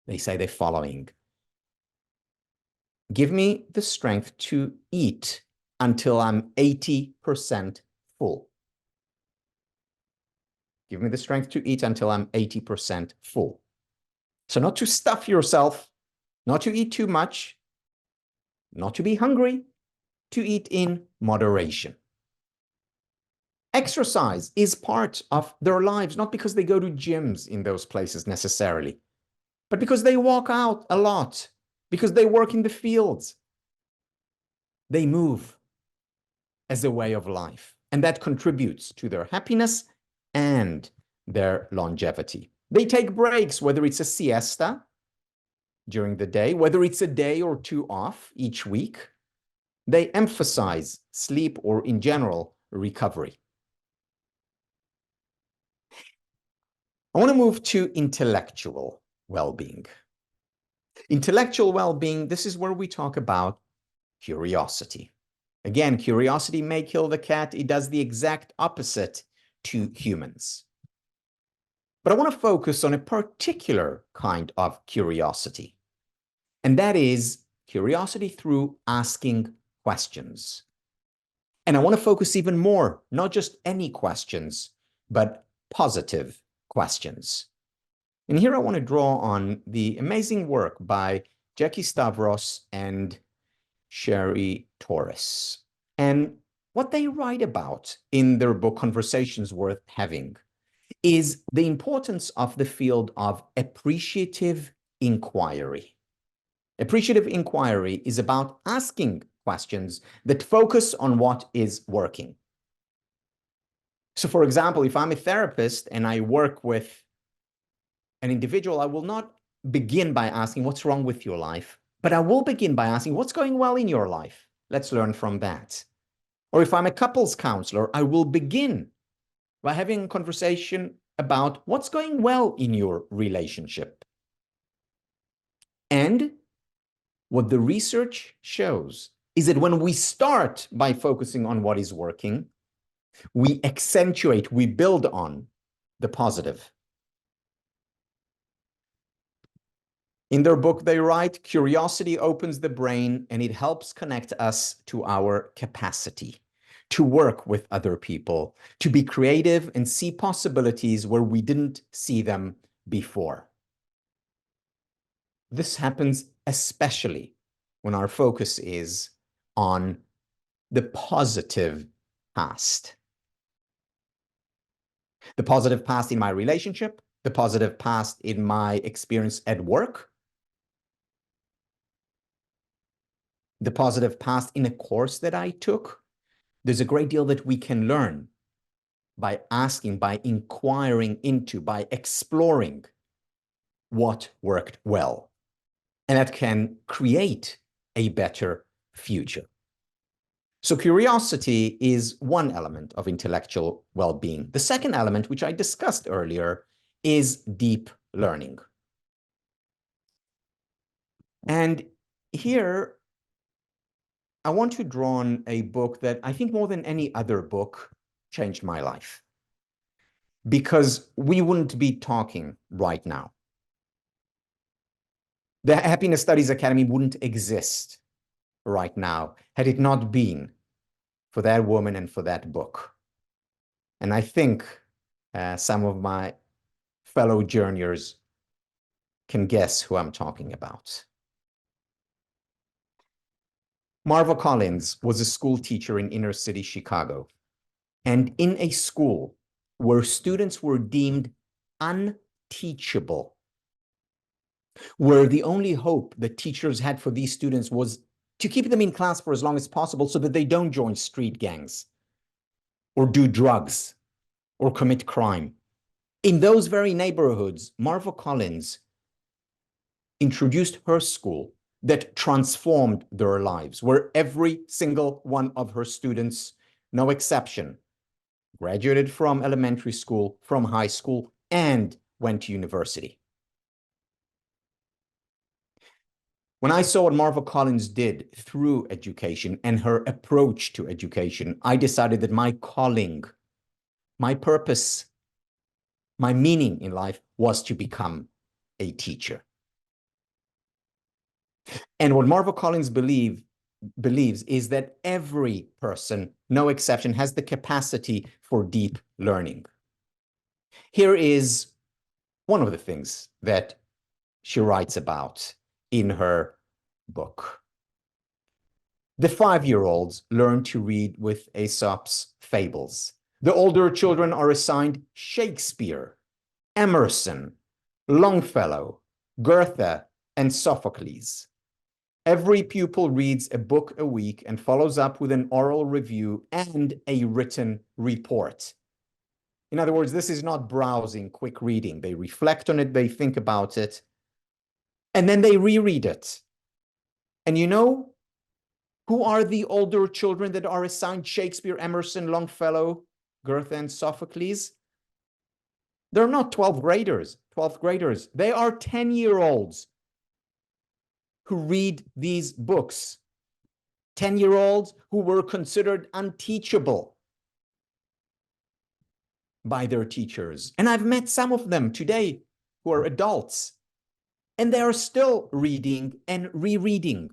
They say the following: give me the strength to eat until I'm 80% full. Give me the strength to eat until I'm 80% full. So not to stuff yourself, not to eat too much, not to be hungry, to eat in moderation. Exercise is part of their lives, not because they go to gyms in those places necessarily, but because they walk out a lot, because they work in the fields. They move as a way of life, and that contributes to their happiness and their longevity. They take breaks, whether it's a siesta during the day, whether it's a day or two off each week. They emphasize sleep or, in general, recovery. I want to move to intellectual well-being. Intellectual well-being, this is where we talk about curiosity. Again, curiosity may kill the cat. It does the exact opposite to humans. But I want to focus on a particular kind of curiosity, and that is curiosity through asking questions. And I want to focus even more, not just any questions, but positive questions. And here I want to draw on the amazing work by Jackie Stavros and Sherry Torres, and what they write about in their book, Conversations Worth Having, is the importance of the field of appreciative inquiry. Appreciative inquiry is about asking questions that focus on what is working. So, for example, if I'm a therapist and I work with an individual, I will not begin by asking, what's wrong with your life? But I will begin by asking, what's going well in your life? Let's learn from that. Or if I'm a couples counselor, I will begin by having a conversation about what's going well in your relationship. And what the research shows is that when we start by focusing on what is working, we accentuate, we build on the positive. In their book, they write, curiosity opens the brain and it helps connect us to our capacity to work with other people, to be creative and see possibilities where we didn't see them before. This happens especially when our focus is on the positive past. The positive past in my relationship, the positive past in my experience at work, the positive past in a course that I took. There's a great deal that we can learn by asking, by inquiring into, by exploring what worked well. And that can create a better future. So curiosity is one element of intellectual well-being. The second element, which I discussed earlier, is deep learning. And here, I want to draw on a book that I think more than any other book changed my life, because we wouldn't be talking right now. The Happiness Studies Academy wouldn't exist right now had it not been for that woman and for that book. And I think some of my fellow journeyers can guess who I'm talking about. Marva Collins was a school teacher in inner city Chicago, and in a school where students were deemed unteachable, where the only hope that teachers had for these students was to keep them in class for as long as possible so that they don't join street gangs or do drugs or commit crime. In those very neighborhoods, Marva Collins introduced her school that transformed their lives, where every single one of her students, no exception, graduated from elementary school, from high school, and went to university. When I saw what Marva Collins did through education and her approach to education, I decided that my calling, my purpose, my meaning in life was to become a teacher. And what Marva Collins believes is that every person, no exception, has the capacity for deep learning. Here is one of the things that she writes about in her book. The 5-year-olds learn to read with Aesop's fables. The older children are assigned Shakespeare, Emerson, Longfellow, Goethe, and Sophocles. Every pupil reads a book a week and follows up with an oral review and a written report. In other words, this is not browsing, quick reading. They reflect on it, they think about it, and then they reread it. And you know who are the older children that are assigned Shakespeare, Emerson, Longfellow, Goethe, and Sophocles? They're not 12th graders. They are 10-year-olds who read these books. 10-year-olds who were considered unteachable by their teachers. And I've met some of them today who are adults, and they are still reading and rereading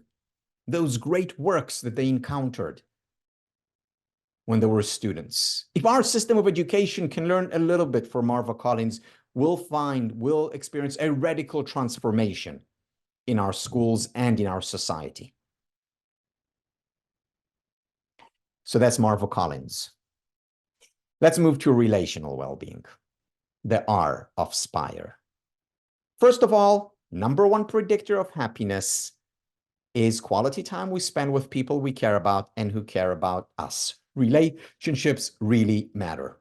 those great works that they encountered when they were students. If our system of education can learn a little bit from Marva Collins, we'll experience a radical transformation in our schools and in our society. So that's Marva Collins. Let's move to relational well-being, the R of SPIRE. First of all, number one predictor of happiness is quality time we spend with people we care about and who care about us. Relationships really matter.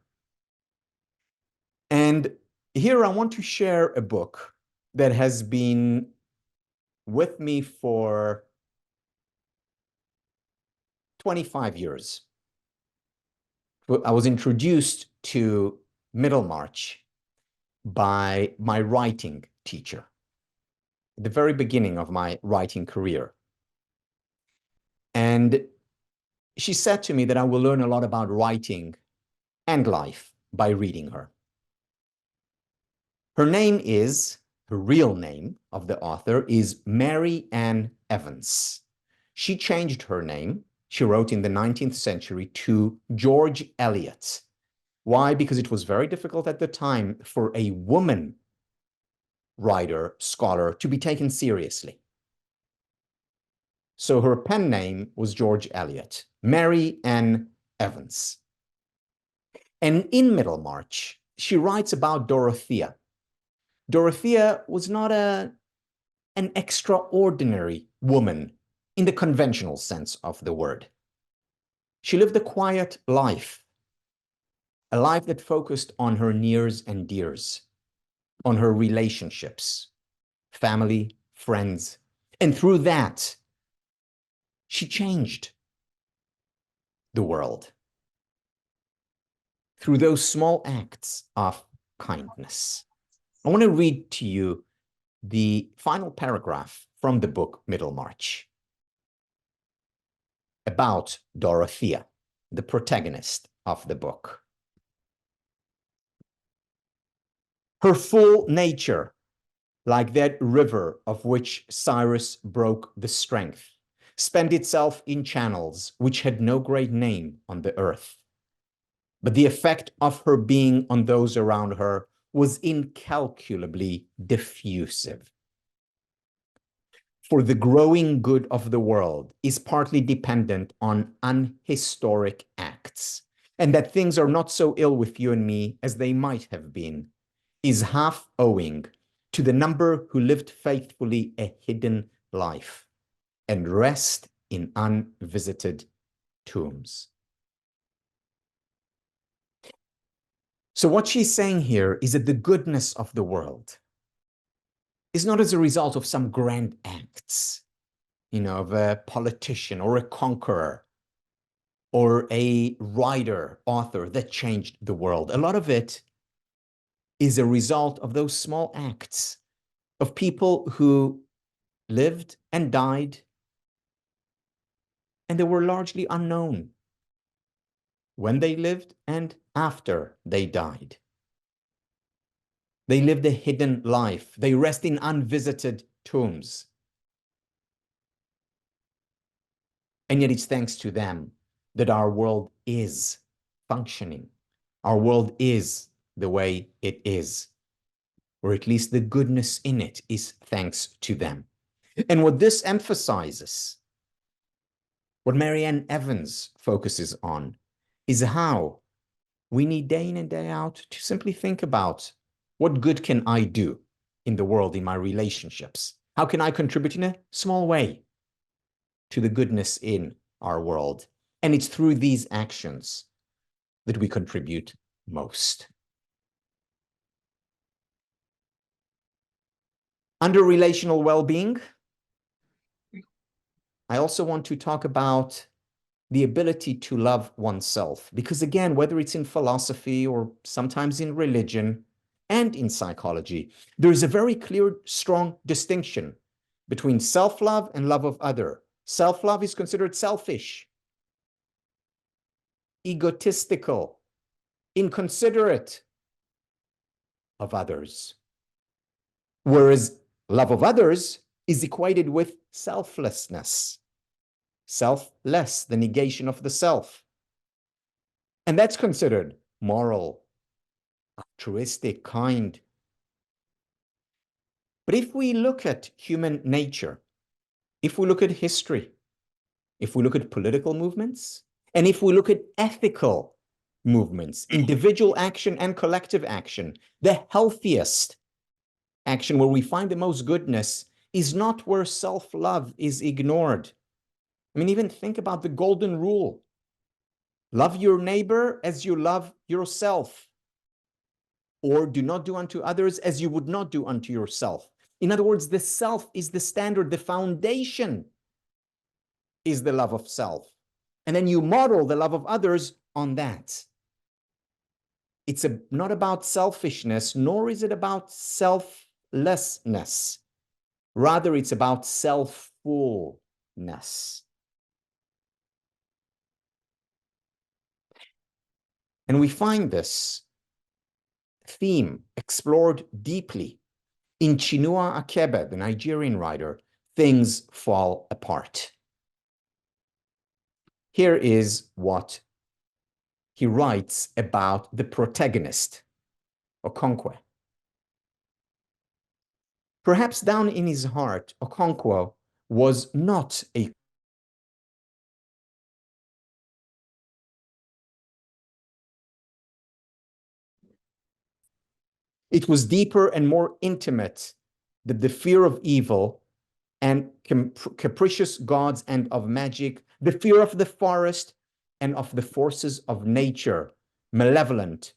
And here I want to share a book that has been with me for 25 years. I was introduced to Middlemarch by my writing teacher at the very beginning of my writing career. And she said to me that I will learn a lot about writing and life by reading her. Her real name of the author is Mary Ann Evans. She changed her name, she wrote in the 19th century, to George Eliot. Why? Because it was very difficult at the time for a woman writer, scholar, to be taken seriously. So her pen name was George Eliot, Mary Ann Evans. And in Middlemarch, she writes about Dorothea. Dorothea was not an extraordinary woman in the conventional sense of the word. She lived a quiet life, a life that focused on her nears and dears, on her relationships, family, friends, and through that, she changed the world through those small acts of kindness. I want to read to you the final paragraph from the book Middlemarch about Dorothea, the protagonist of the book. Her full nature, like that river of which Cyrus broke the strength, spent itself in channels which had no great name on the earth. But the effect of her being on those around her was incalculably diffusive. For the growing good of the world is partly dependent on unhistoric acts, and that things are not so ill with you and me as they might have been, is half owing to the number who lived faithfully a hidden life and rest in unvisited tombs. So what she's saying here is that the goodness of the world is not as a result of some grand acts, of a politician or a conqueror or a writer, author that changed the world. A lot of it is a result of those small acts of people who lived and died, and they were largely unknown when they lived and after they died. They lived a hidden life. They rest in unvisited tombs. And yet it's thanks to them that our world is functioning. Our world is the way it is, or at least the goodness in it is thanks to them. And what this emphasizes, what Marianne Evans focuses on, is how we need day in and day out to simply think about what good can I do in the world, in my relationships? How can I contribute in a small way to the goodness in our world? And it's through these actions that we contribute most. Under relational well-being, I also want to talk about the ability to love oneself. Because again, whether it's in philosophy or sometimes in religion and in psychology, there's a very clear, strong distinction between self-love and love of other. Self-love is considered selfish, egotistical, inconsiderate of others. Whereas love of others is equated with selflessness. Selfless, the negation of the self. And that's considered moral, altruistic, kind. But if we look at human nature, if we look at history, if we look at political movements, and if we look at ethical movements, individual action and collective action, the healthiest action where we find the most goodness is not where self-love is ignored. I mean, even think about the golden rule. Love your neighbor as you love yourself, or do not do unto others as you would not do unto yourself. In other words, the self is the standard, the foundation is the love of self. And then you model the love of others on that. It's not about selfishness, nor is it about selflessness. Rather, it's about self-fullness. And we find this theme explored deeply in Chinua Achebe, the Nigerian writer, Things Fall Apart. Here is what he writes about the protagonist, Okonkwo. Perhaps down in his heart, Okonkwo was not a It was deeper and more intimate that the fear of evil and capricious gods and of magic, the fear of the forest and of the forces of nature, malevolent,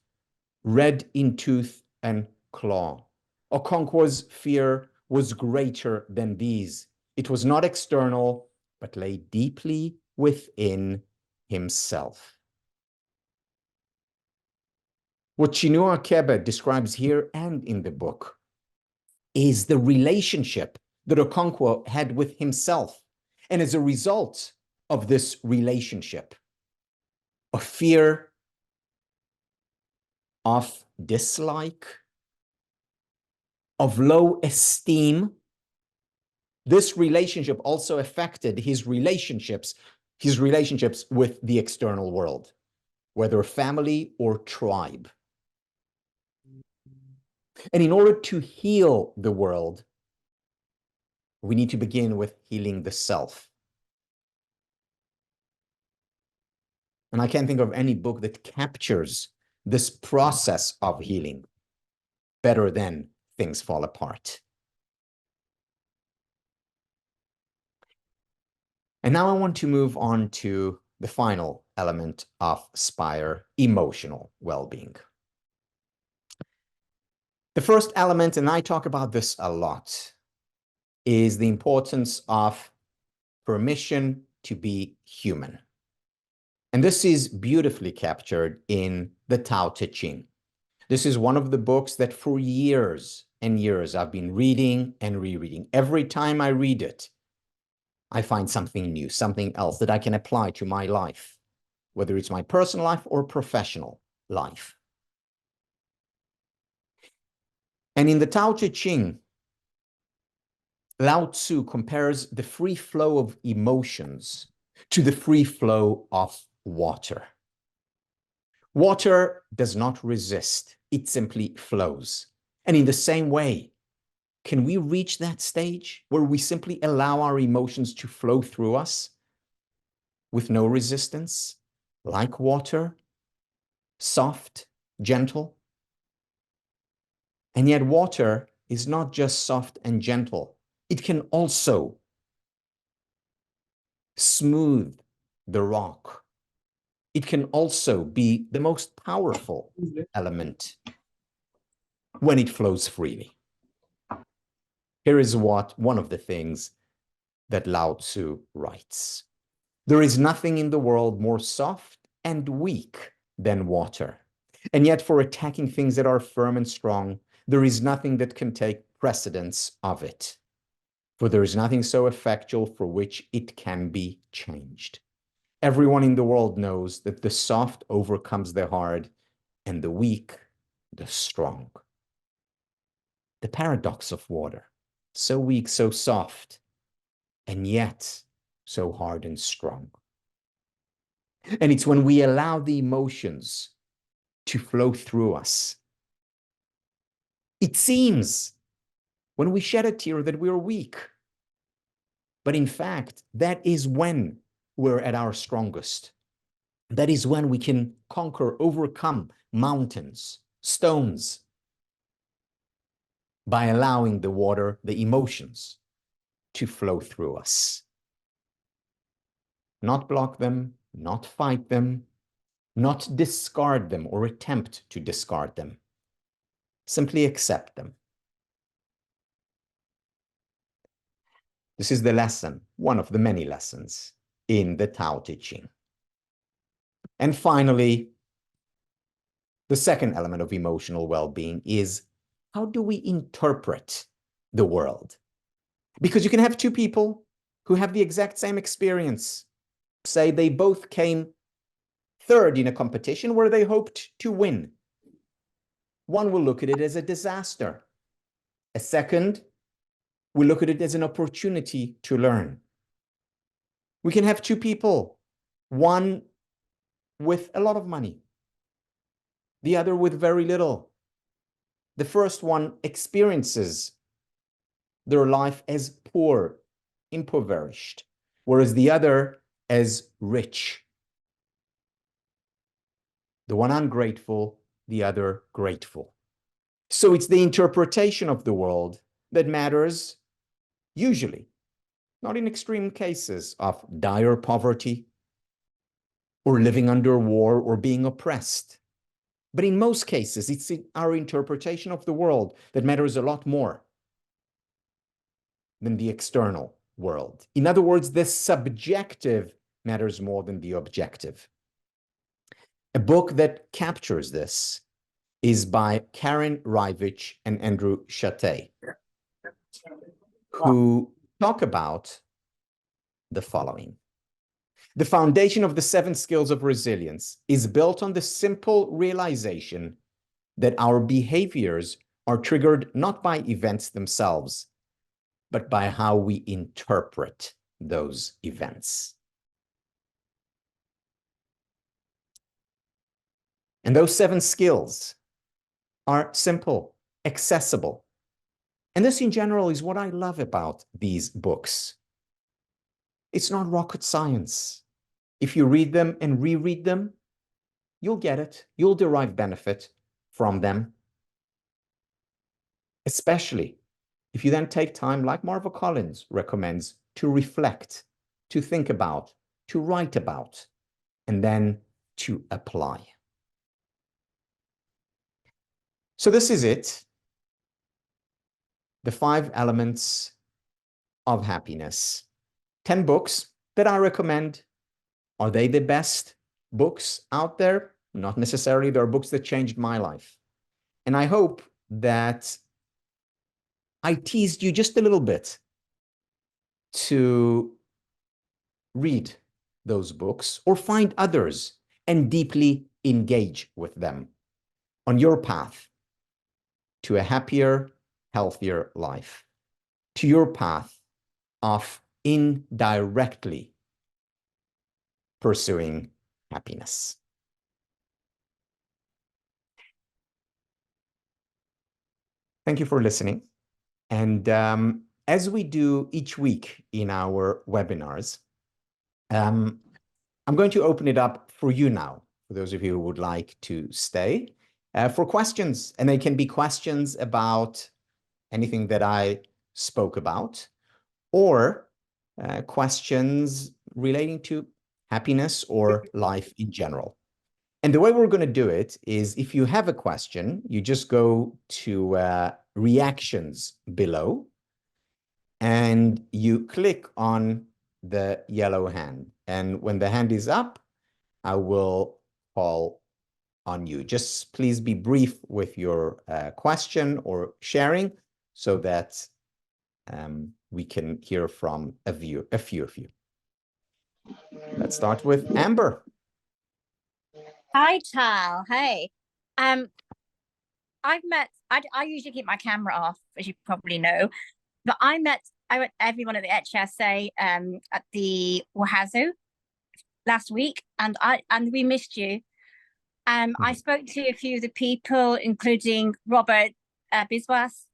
red in tooth and claw. Okonkwo's fear was greater than these. It was not external, but lay deeply within himself. What Chinua Achebe describes here and in the book is the relationship that Okonkwo had with himself. And as a result of this relationship, of fear, of dislike, of low esteem, this relationship also affected his relationships with the external world, whether family or tribe. And in order to heal the world, we need to begin with healing the self. And I can't think of any book that captures this process of healing better than Things Fall Apart. And now I want to move on to the final element of SPIRE, emotional well-being. The first element, and I talk about this a lot, is the importance of permission to be human. And this is beautifully captured in the Tao Te Ching. This is one of the books that for years and years I've been reading and rereading. Every time I read it, I find something new, something else that I can apply to my life, whether it's my personal life or professional life. And in the Tao Te Ching, Lao Tzu compares the free flow of emotions to the free flow of water. Water does not resist, it simply flows. And in the same way, can we reach that stage where we simply allow our emotions to flow through us with no resistance, like water, soft, gentle? And yet water is not just soft and gentle. It can also smooth the rock. It can also be the most powerful element when it flows freely. Here is one of the things that Lao Tzu writes. There is nothing in the world more soft and weak than water. And yet for attacking things that are firm and strong, there is nothing that can take precedence of it. For there is nothing so effectual for which it can be changed. Everyone in the world knows that the soft overcomes the hard and the weak, the strong. The paradox of water, so weak, so soft, and yet so hard and strong. And it's when we allow the emotions to flow through us. It seems when we shed a tear that we're weak. But in fact, that is when we're at our strongest. That is when we can conquer, overcome mountains, stones, by allowing the water, the emotions, to flow through us. Not block them, not fight them, not discard them or attempt to discard them. Simply accept them. This is the lesson, one of the many lessons in the Tao Te Ching. And finally, the second element of emotional well-being is, how do we interpret the world? Because you can have two people who have the exact same experience. Say they both came third in a competition where they hoped to win. One will look at it as a disaster. A second will look at it as an opportunity to learn. We can have two people, one with a lot of money, the other with very little. The first one experiences their life as poor, impoverished, whereas the other as rich. The one ungrateful, the other grateful. So it's the interpretation of the world that matters, usually, not in extreme cases of dire poverty or living under war or being oppressed. But in most cases, it's our interpretation of the world that matters a lot more than the external world. In other words, the subjective matters more than the objective. A book that captures this is by Karen Rivich and Andrew Chate, who talk about the following. The foundation of the 7 skills of resilience is built on the simple realization that our behaviors are triggered not by events themselves, but by how we interpret those events. And those 7 skills are simple, accessible. And this in general is what I love about these books. It's not rocket science. If you read them and reread them, you'll get it. You'll derive benefit from them. Especially if you then take time, like Marva Collins recommends, to reflect to think about, to write about, and then to apply. So this is it. The 5 elements of happiness. 10 books that I recommend. Are they the best books out there? Not necessarily. There are books that changed my life. And I hope that I teased you just a little bit to read those books or find others and deeply engage with them on your path to a happier, healthier life, to your path of indirectly pursuing happiness. Thank you for listening. And as we do each week in our webinars, I'm going to open it up for you now, for those of you who would like to stay, for questions. And they can be questions about anything that I spoke about, or questions relating to happiness or life in general. And the way we're going to do it is, if you have a question, you just go to reactions below, and you click on the yellow hand. And when the hand is up, I will call on you. Just please be brief with your question or sharing, so that we can hear from a few of you. Let's start with Amber. Hi, Tal. Hey. I usually keep my camera off, as you probably know, but I met everyone at the HSA at the Wahazu last week, and we missed you. I spoke to a few of the people, including Robert Biswas,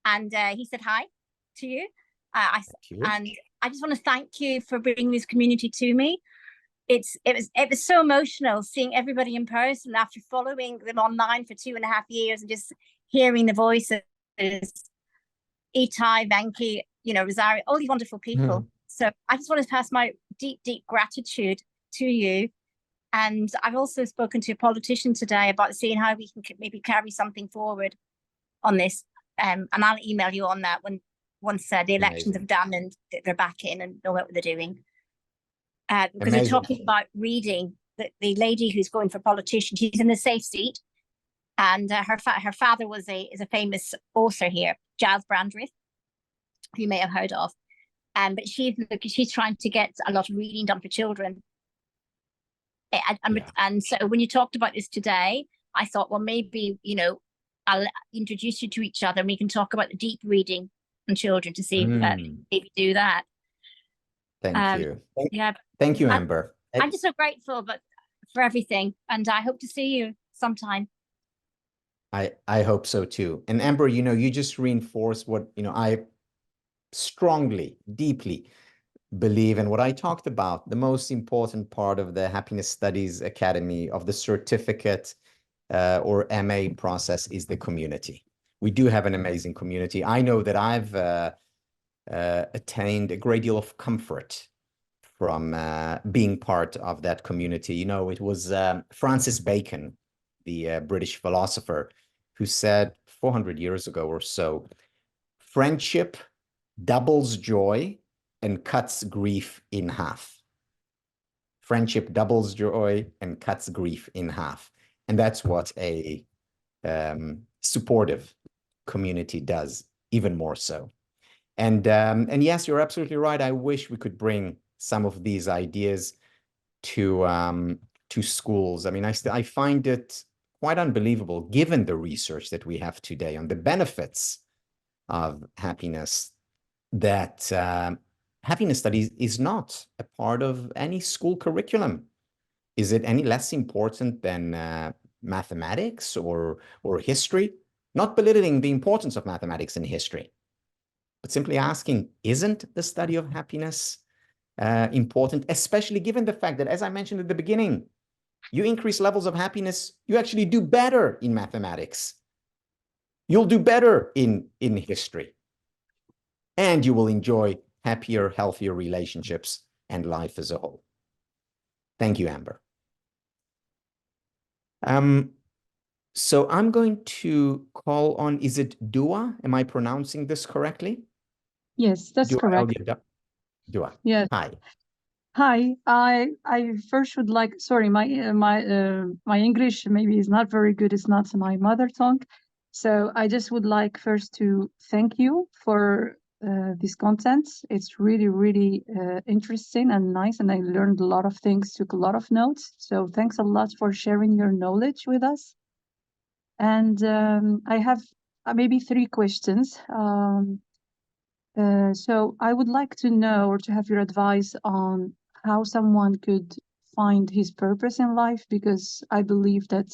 and he said hi to you. And I just want to thank you for bringing this community to me. It was so emotional seeing everybody in person after following them online for 2.5 years and just hearing the voices, Itai, Venki, Rosario, all these wonderful people. So I just want to pass my deep, deep gratitude to you. And I've also spoken to a politician today about seeing how we can maybe carry something forward on this. And I'll email you on that once the elections are done and they're back in and know what they're doing. Because we're talking about reading. The lady who's going for politician, she's in the safe seat, and her father is a famous author here, Giles Brandreth, who you may have heard of. But she's trying to get a lot of reading done for children. And so when you talked about this today, I thought, well, maybe I'll introduce you to each other, and we can talk about the deep reading on children to see if maybe do that. Thank you. Thank you, Amber. I'm just so grateful for everything, and I hope to see you sometime. I hope so too. And Amber, you just reinforced what I strongly, deeply believe, and what I talked about. The most important part of the Happiness Studies Academy, of the certificate or MA process, is the community. We do have an amazing community. I know that I've attained a great deal of comfort from being part of that community. It was Francis Bacon, the British philosopher, who said 400 years ago or so, friendship doubles joy and cuts grief in half. Friendship doubles joy and cuts grief in half. And that's what a supportive community does, even more so. And yes, you're absolutely right. I wish we could bring some of these ideas to schools. I mean, I find it quite unbelievable, given the research that we have today on the benefits of happiness, that happiness studies is not a part of any school curriculum. Is it any less important than mathematics or history? Not belittling the importance of mathematics and history, but simply asking, isn't the study of happiness important, especially given the fact that, as I mentioned at the beginning, you increase levels of happiness, you actually do better in mathematics. You'll do better in history. And you will enjoy happier, healthier relationships and life as a whole. Thank you, Amber. So I'm going to call on, is it Dua? Am I pronouncing this correctly? Yes, that's Dua correct. Dua. Yes. Hi. Hi. I first would like, sorry, my English maybe is not very good. It's not my mother tongue. So I just would like first to thank you for this content. It's really, really interesting and nice. And I learned a lot of things, took a lot of notes. So thanks a lot for sharing your knowledge with us. And I have maybe 3 questions. So I would like to know or to have your advice on how someone could find his purpose in life, because I believe that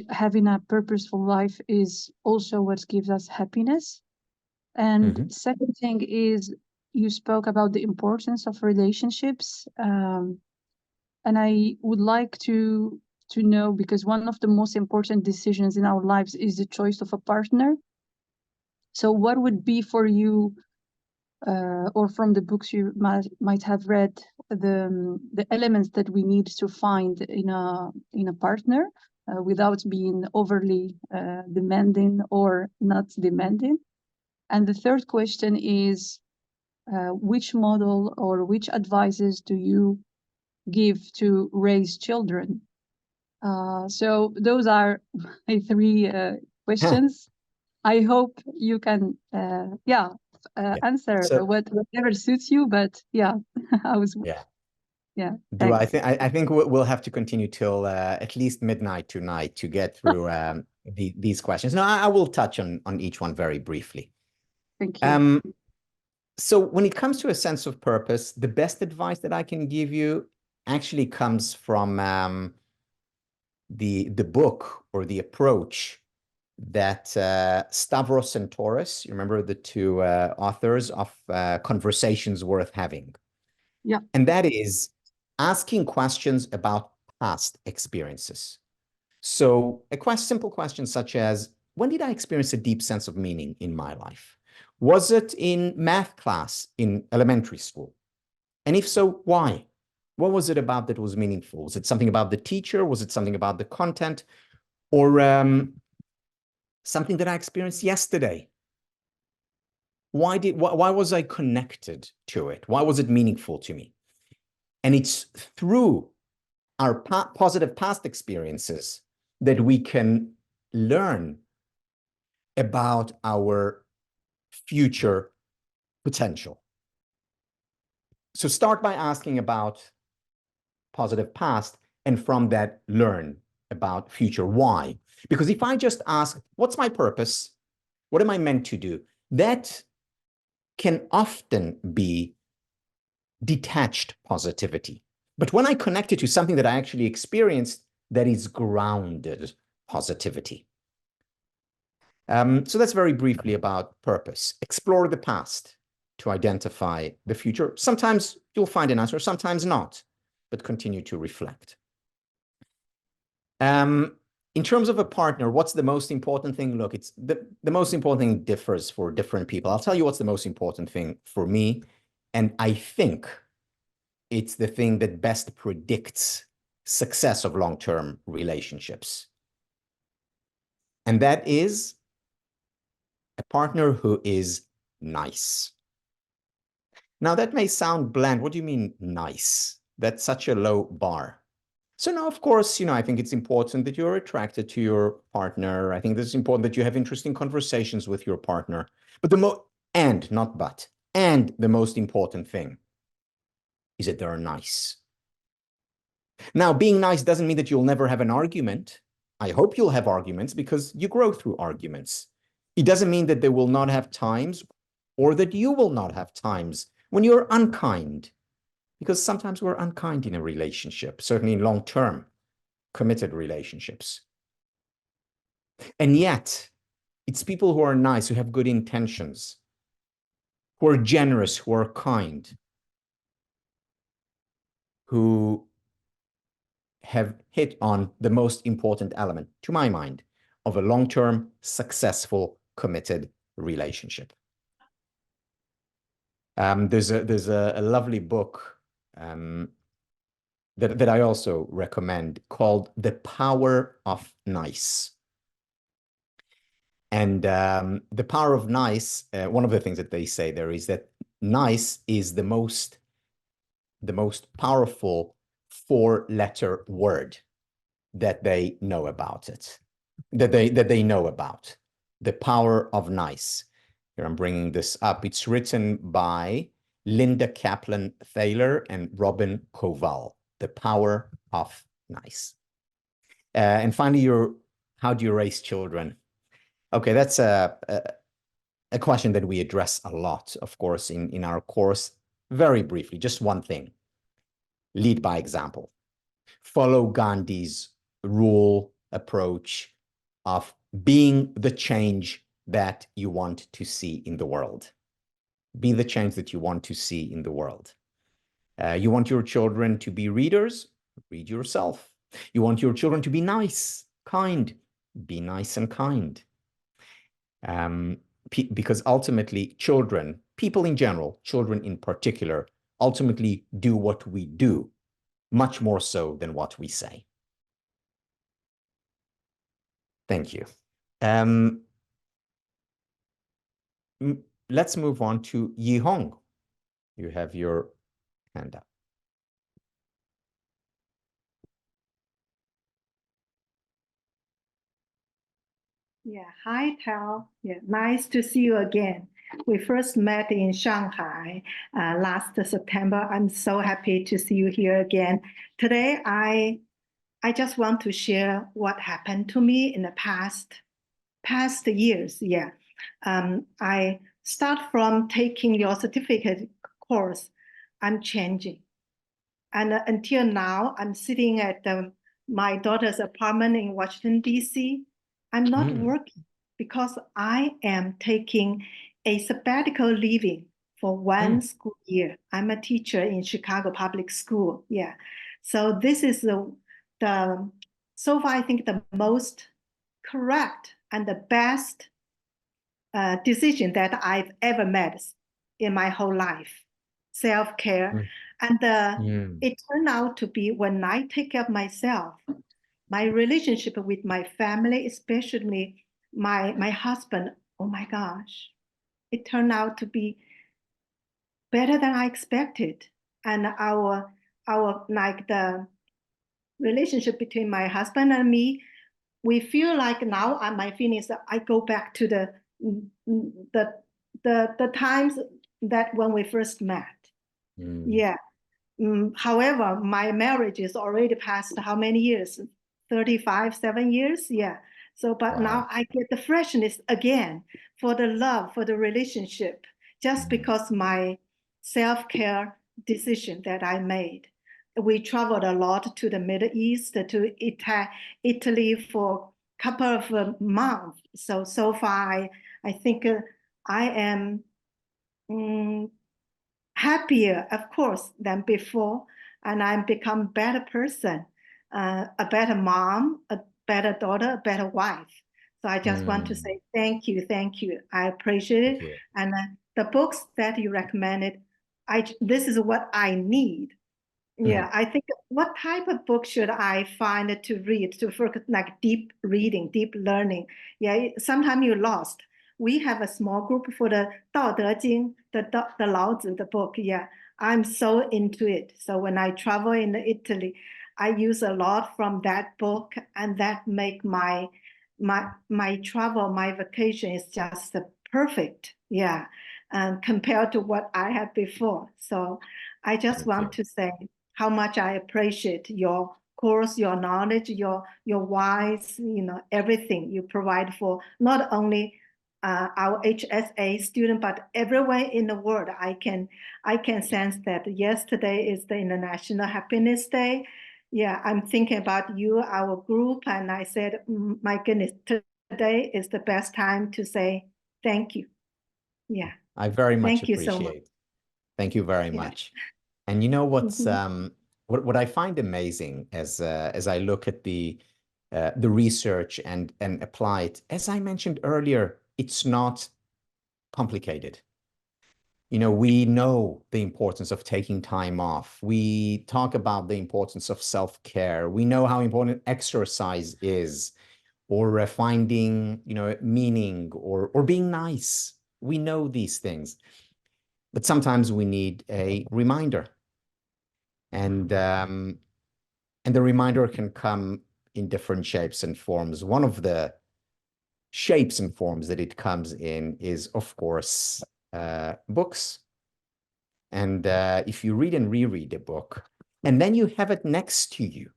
having a purposeful life is also what gives us happiness. And second thing is, you spoke about the importance of relationships, and I would like to know, because one of the most important decisions in our lives is the choice of a partner. So what would be for you, or from the books you might have read, the elements that we need to find in a partner, without being overly demanding or not demanding? And the third question is, which model or which advices do you give to raise children? So those are my 3 questions. I hope you can answer So, whatever suits you, but yeah, I was Do thanks. I think we'll have to continue till at least midnight tonight to get through these questions. No, I will touch on each one very briefly. Thank you. So when it comes to a sense of purpose, the best advice that I can give you actually comes from the book or the approach that Stavros and Taurus, you remember the 2 authors of Conversations Worth Having? Yeah. And that is asking questions about past experiences. So a simple question such as, when did I experience a deep sense of meaning in my life? Was it in math class in elementary school? And if so, why? What was it about that was meaningful? Was it something about the teacher? Was it something about the content? Or something that I experienced yesterday? Why was I connected to it? Why was it meaningful to me? And it's through our positive past experiences that we can learn about our future potential. So start by asking about positive past, and from that learn about future. Why? Because if I just ask, what's my purpose? What am I meant to do? That can often be detached positivity. But when I connect it to something that I actually experienced, that is grounded positivity. So that's very briefly about purpose. Explore the past to identify the future. Sometimes you'll find an answer, sometimes not, but continue to reflect. In terms of a partner, what's the most important thing? Look, it's the most important thing differs for different people. I'll tell you what's the most important thing for me, and I think it's the thing that best predicts success of long-term relationships. And that is a partner who is nice. Now, that may sound bland. What do you mean nice? That's such a low bar. So now, of course, I think it's important that you're attracted to your partner. I think it's important that you have interesting conversations with your partner. But the most important thing is that they're nice. Now, being nice doesn't mean that you'll never have an argument. I hope you'll have arguments because you grow through arguments. It doesn't mean that they will not have times, or that you will not have times when you're unkind, because sometimes we're unkind in a relationship, certainly in long-term committed relationships. And yet, it's people who are nice, who have good intentions, who are generous, who are kind, who have hit on the most important element, to my mind, of a long-term, successful, committed relationship. There's a lovely book that I also recommend called The Power of Nice. And the power of nice, one of the things that they say there is that nice is the most powerful four-letter word that they know about it, that they know about. The Power of Nice. Here I'm bringing this up. It's written by Linda Kaplan Thaler and Robin Koval. The Power of Nice. And finally, how do you raise children? Okay, that's a question that we address a lot, of course, in our course. Very briefly, just one thing. Lead by example. Follow Gandhi's approach of being the change that you want to see in the world. Be the change that you want to see in the world. You want your children to be readers? Read yourself. You want your children to be nice, kind? Be nice and kind. Because ultimately children, people in general, children in particular, ultimately do what we do, much more so than what we say. Thank you. Let's move on to Yi Hong. You have your hand up. Yeah, hi, Tal. Yeah, nice to see you again. We first met in Shanghai last September. I'm so happy to see you here again. Today, I just want to share what happened to me in the past years. Yeah, I start from taking your certificate course. I'm changing, and until now, I'm sitting at my daughter's apartment in Washington, D.C. I'm not working because I am taking a sabbatical leaving for one school year. I'm a teacher in Chicago Public School. Yeah. So this is so far, I think the most correct and the best decision that I've ever made in my whole life. Self-care. And it turned out to be when I take care of myself, my relationship with my family, especially my husband, oh my gosh, it turned out to be better than I expected. And our like the relationship between my husband and me, we feel like now my feeling is that I go back to the times that when we first met. Yeah. However, my marriage is already past how many years? 7 years. Yeah. So, but now I get the freshness again for the love, for the relationship, just because my self-care decision that I made. We traveled a lot to the Middle East, to Italy for a couple of months. So far, I think I am happier, of course, than before. And I've become a better person, a better mom, a better daughter, a better wife. So I just want to say thank you. I appreciate it. And the books that you recommended, this is what I need. Yeah, I think what type of book should I find to read to focus like deep reading, deep learning? Yeah, sometimes you're lost. We have a small group for the 道德经, the Lao Tzu, the book. Yeah, I'm so into it. So when I travel in Italy, I use a lot from that book, and that make my travel, my vacation is just perfect. Yeah, and compared to what I had before. So I just want to say how much I appreciate your course, your knowledge, your wise, everything you provide for not only our HSA student, but everywhere in the world. I can sense that yesterday is the International Happiness Day. Yeah, I'm thinking about you, our group, and I said, my goodness, today is the best time to say thank you. Yeah. I very much thank appreciate. You so much. Thank you very much. And you know what's what I find amazing as I look at the research and apply it, as I mentioned earlier, it's not complicated. we know the importance of taking time off. We talk about the importance of self-care. We know how important exercise is, or finding, meaning, or being nice. We know these things, but sometimes we need a reminder. And the reminder can come in different shapes and forms. One of the shapes and forms that it comes in is, of course, books. And if you read and reread a book, and then you have it next to you,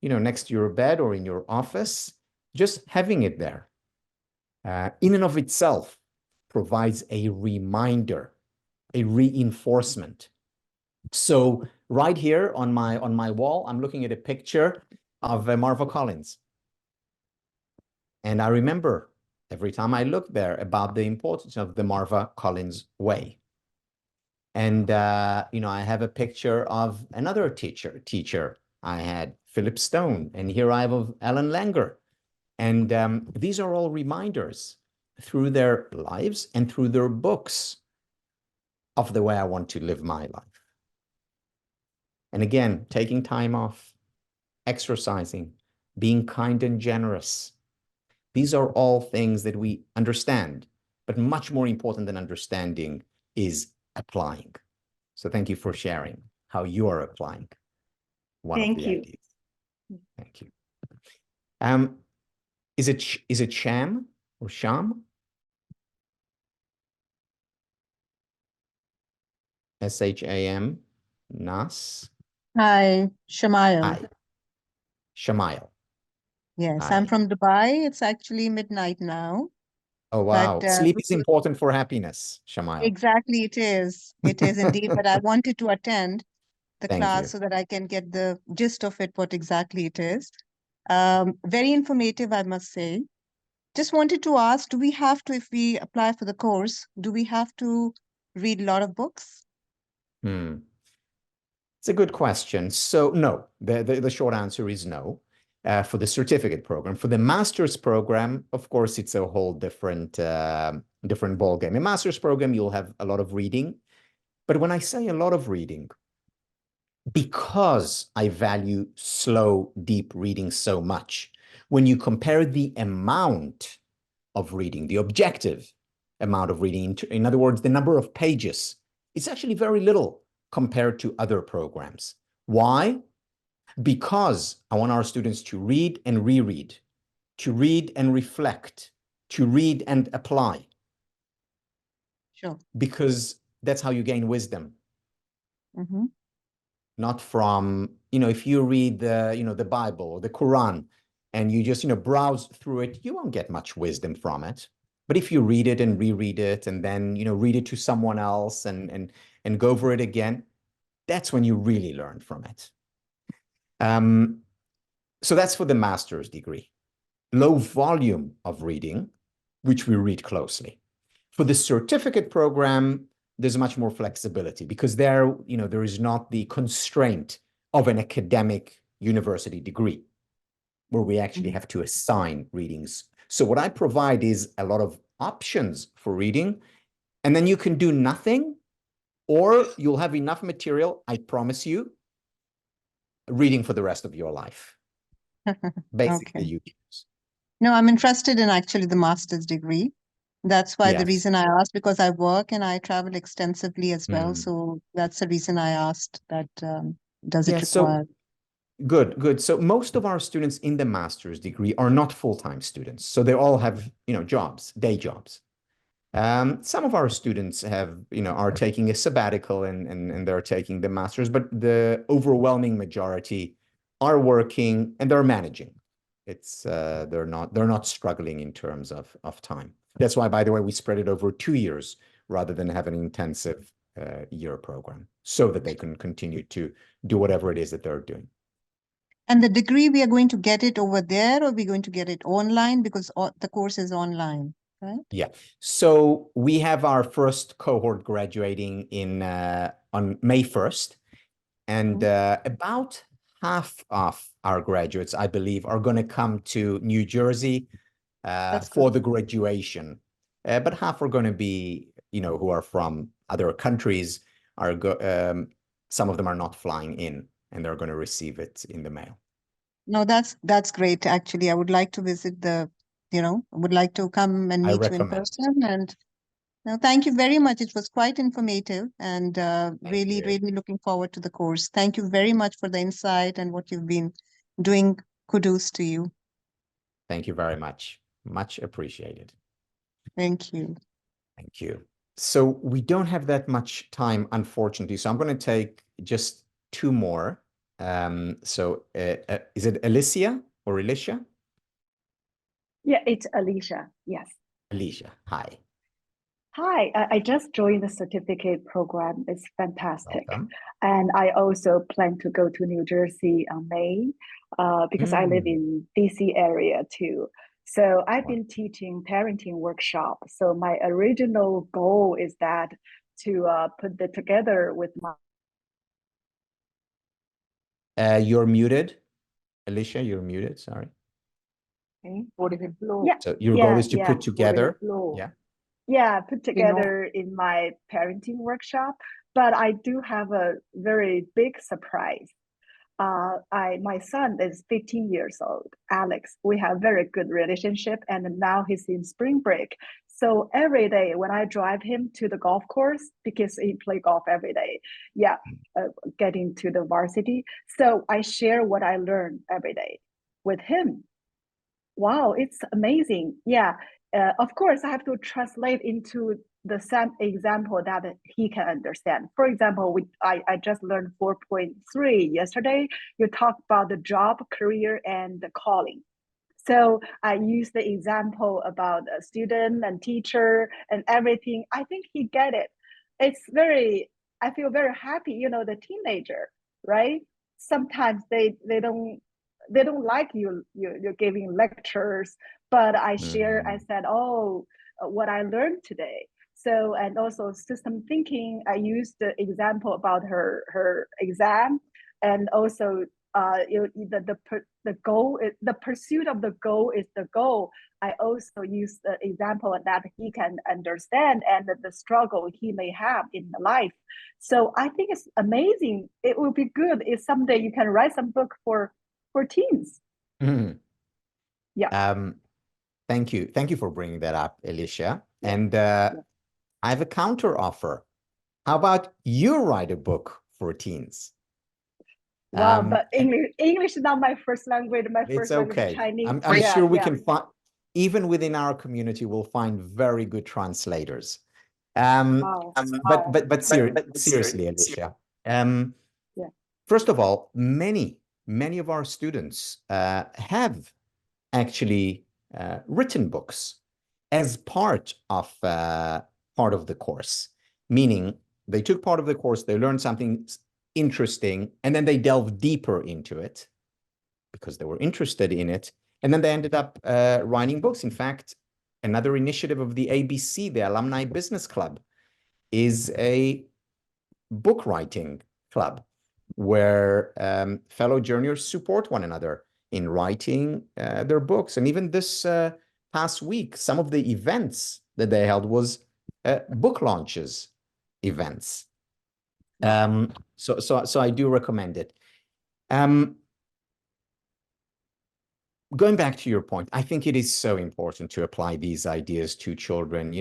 next to your bed or in your office, just having it there, in and of itself, provides a reminder, a reinforcement. So right here on my wall, I'm looking at a picture of Marva Collins. And I remember every time I look there about the importance of the Marva Collins way. And, I have a picture of another teacher I had, Philip Stone, and here I have of Ellen Langer. And these are all reminders through their lives and through their books of the way I want to live my life. And again, taking time off, exercising, being kind and generous. These are all things that we understand, but much more important than understanding is applying. So thank you for sharing how you are applying one of the ideas. Thank you. Is it Sham or Sham? S-H-A-M, Nas? Hi, Shamayel. Hi. Shamayel. Yes, Hi. I'm from Dubai. It's actually midnight now. Oh, wow. But Sleep is important for happiness, Shamayel. exactly, it is. It is indeed. But I wanted to attend the Thank class you. so that I can get the gist of it, what exactly it is. Very informative, I must say. Just wanted to ask, do we have to, if we apply for the course, do we have to read a lot of books? It's a good question. So no, the short answer is no. For the certificate program. For the master's program, of course, it's a whole different ballgame. A master's program, you'll have a lot of reading. But when I say a lot of reading, because I value slow, deep reading so much, when you compare the amount of reading, the objective amount of reading, in other words, the number of pages, it's actually very little compared to other programs. Why? Because I want our students to read and reread, to read and reflect, to read and apply. Sure. Because that's how you gain wisdom. Mm-hmm. Not from, if you read the Bible or the Quran and you just, browse through it, you won't get much wisdom from it. But if you read it and reread it and then, read it to someone else and go over it again, that's when you really learn from it. So that's for the master's degree. Low volume of reading, which we read closely. For the certificate program, there's much more flexibility because there is not the constraint of an academic university degree where we actually have to assign readings. So what I provide is a lot of options for reading, and then you can do nothing, or you'll have enough material, I promise you, reading for the rest of your life. Basically, Okay. you use. No, I'm interested in actually the master's degree. That's why the Yes. reason I asked, because I work and I travel extensively as well. Mm. So that's the reason I asked that, does Yeah, it require? so good. So most of our students in the master's degree are not full-time students. So they all have, jobs, day jobs. Some of our students are taking a sabbatical and they're taking the master's, but the overwhelming majority are working and they're managing. It's they're not struggling in terms of time. That's why, by the way, we spread it over 2 years rather than have an intensive year program so that they can continue to do whatever it is that they're doing. And the degree, we are going to get it over there, or we're going to get it online because the course is online, right? Yeah. So we have our first cohort graduating on May 1st, and about half of our graduates, I believe, are going to come to New Jersey for the graduation. But half are going to be, who are from other countries are some of them are not flying in, and they're going to receive it in the mail. No, that's great. Actually, I would like to visit I would like to come and I meet you in recommend. person. And no, thank you very much. It was quite informative, and really, you. really looking forward to the course. Thank you very much for the insight and what you've been doing. Kudos to you. Thank you very much. Much appreciated. Thank you. Thank you. So we don't have that much time, unfortunately. So I'm going to take just two more. Is it Alicia or Alicia? Yeah, it's Alicia. Yes. Alicia, hi. Hi, I just joined the certificate program. It's fantastic. Welcome. And I also plan to go to New Jersey on May because I live in DC area too. So I've been teaching parenting workshop. So my original goal is that to put that together with my. You're muted. Alicia, you're muted, sorry. Yeah, So your goal is to put together. Put together in my parenting workshop. But I do have a very big surprise. My son is 15 years old, Alex. We have very good relationship, and now he's in spring break. So every day when I drive him to the golf course, because he play golf every day, getting to the varsity. So I share what I learn every day with him. Wow, it's amazing. Of course, I have to translate into the same example that he can understand. For example, I just learned 4.3 yesterday. You talk about the job, career, and the calling. So I use the example about a student and teacher and everything. I think he get it. I feel very happy, the teenager, right? Sometimes they don't like you're giving lectures, but I share, I said, what I learned today. So, and also system thinking, I used the example about her exam, and also the goal, the pursuit of the goal is the goal. I also use the example that he can understand and the struggle he may have in life. So I think it's amazing. It will be good if someday you can write some book for teens. Thank you for bringing that up, Alicia. And I have a counter offer. How about you write a book for teens? Wow, but English is not my first language. My first language is Chinese. I'm sure we can find, even within our community, we'll find very good translators. But seriously, Alicia. First of all, many of our students have actually written books as part of the course, meaning they took part of the course, they learned something interesting, and then they delved deeper into it because they were interested in it, and then they ended up writing books. In fact, another initiative of the ABC, the Alumni Business Club, is a book writing club where fellow journeyers support one another in writing their books. And even this past week, some of the events that they held was book launches events. So I do recommend it. Going back to your point, I think it is so important to apply these ideas to children.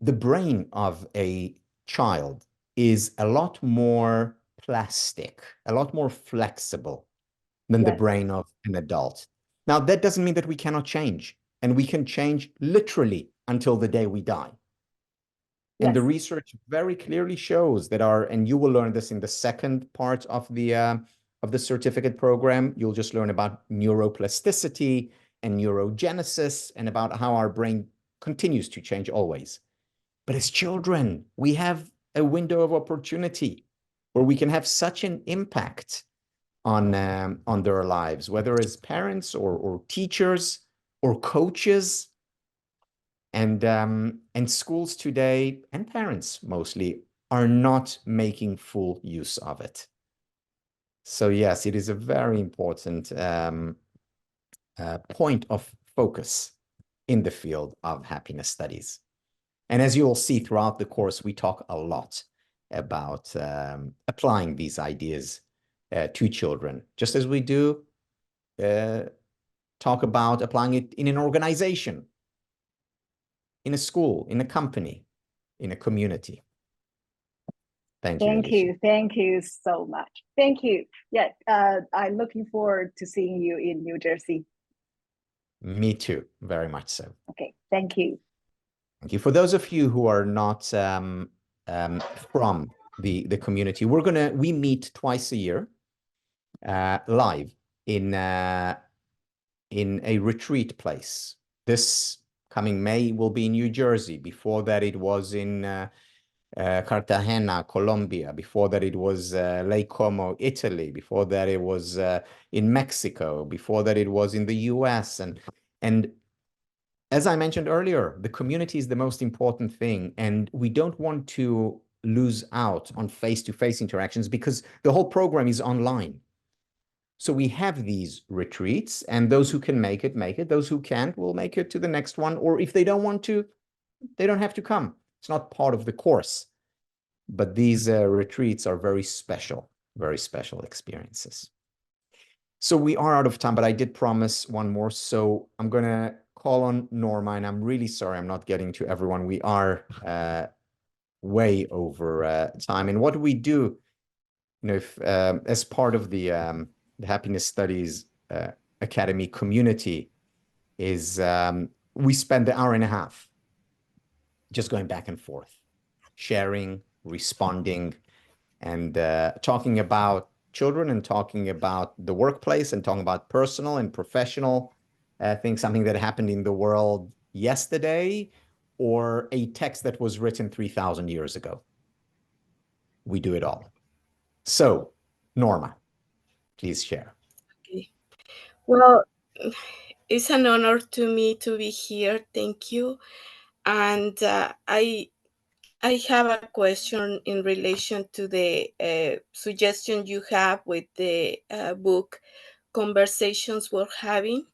The brain of a child is a lot more plastic, a lot more flexible than the brain of an adult. Now, that doesn't mean that we cannot change, and we can change literally until the day we die. And the research very clearly shows that and you will learn this in the second part of the certificate program. You'll just learn about neuroplasticity and neurogenesis and about how our brain continues to change always. But as children, we have a window of opportunity where we can have such an impact on their lives, whether as parents or teachers or coaches. And schools today, and parents mostly, are not making full use of it. So yes, it is a very important point of focus in the field of happiness studies. And as you'll see throughout the course, we talk a lot about applying these ideas to children, just as we do talk about applying it in an organization, in a school, in a company, in a community. Thank you. Thank you. Thank you so much. Thank you. Yeah, I'm looking forward to seeing you in New Jersey. Me too, very much so. Okay, thank you. Thank you. For those of you who are not from the community, we meet twice a year live in a retreat place. This coming May will be in New Jersey. Before that, it was in Cartagena, Colombia. Before that, it was Lake Como, Italy. Before that, it was in Mexico. Before that, it was in the US. And as I mentioned earlier, the community is the most important thing. And we don't want to lose out on face-to-face interactions because the whole program is online. So we have these retreats, and those who can make it, make it. Those who can't will make it to the next one. Or if they don't want to, they don't have to come. It's not part of the course. But these retreats are very special experiences. So we are out of time, but I did promise one more. So I'm going to call on Norma, and I'm really sorry I'm not getting to everyone. We are way over time. And what we do, if as part of the Happiness Studies Academy community is we spend an hour and a half just going back and forth, sharing, responding, and talking about children and talking about the workplace and talking about personal and professional things, something that happened in the world yesterday or a text that was written 3,000 years ago. We do it all. So, Norma, please share. Okay. Well, it's an honor to me to be here. Thank you. And I have a question in relation to the suggestion you have with the book Conversations We're Having.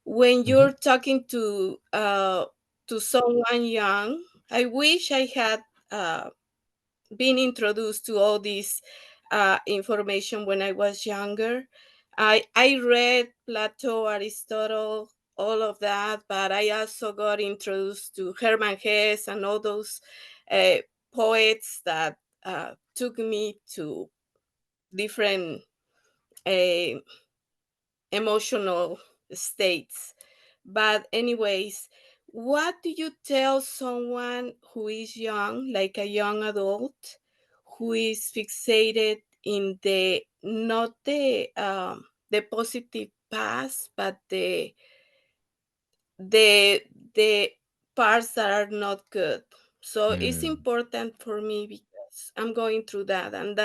When you're talking to someone young, I wish I had been introduced to all this information when I was younger. I read Plato, Aristotle, all of that, but I also got introduced to Hermann Hesse and all those poets that took me to different emotional states. But anyways, what do you tell someone who is young, like a young adult, who is fixated in the not the positive past, but the parts that are not good? So it's important for me because I'm going through that, and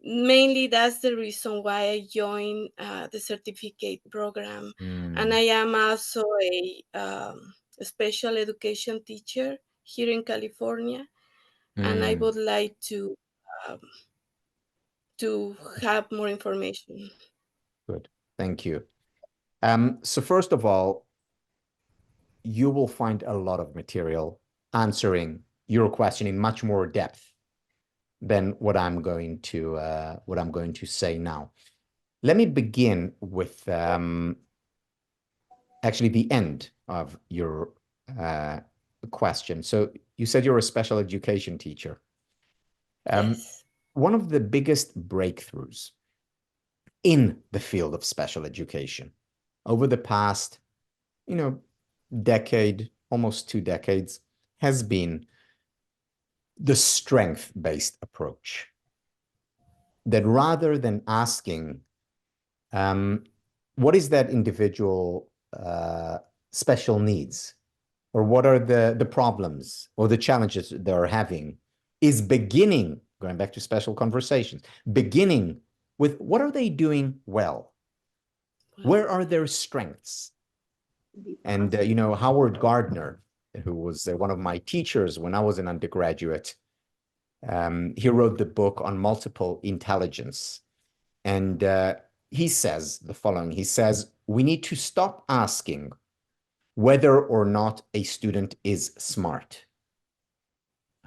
mainly that's the reason why I joined the certificate program. And I am also a special education teacher here in California, and I would like to have more information. Good, thank you. So first of all, you will find a lot of material answering your question in much more depth than what I'm going to say now. Let me begin with actually the end of your question. So you said you're a special education teacher. Yes. One of the biggest breakthroughs in the field of special education over the past, decade, almost 2 decades, has been the strength-based approach. That rather than asking, what is that individual special needs, or what are the problems or the challenges they're having, is beginning, going back to special conversations, beginning with what are they doing well? Where are their strengths? And, Howard Gardner, who was one of my teachers when I was an undergraduate, he wrote the book on multiple intelligence. And he says the following. He says, we need to stop asking, whether or not a student is smart.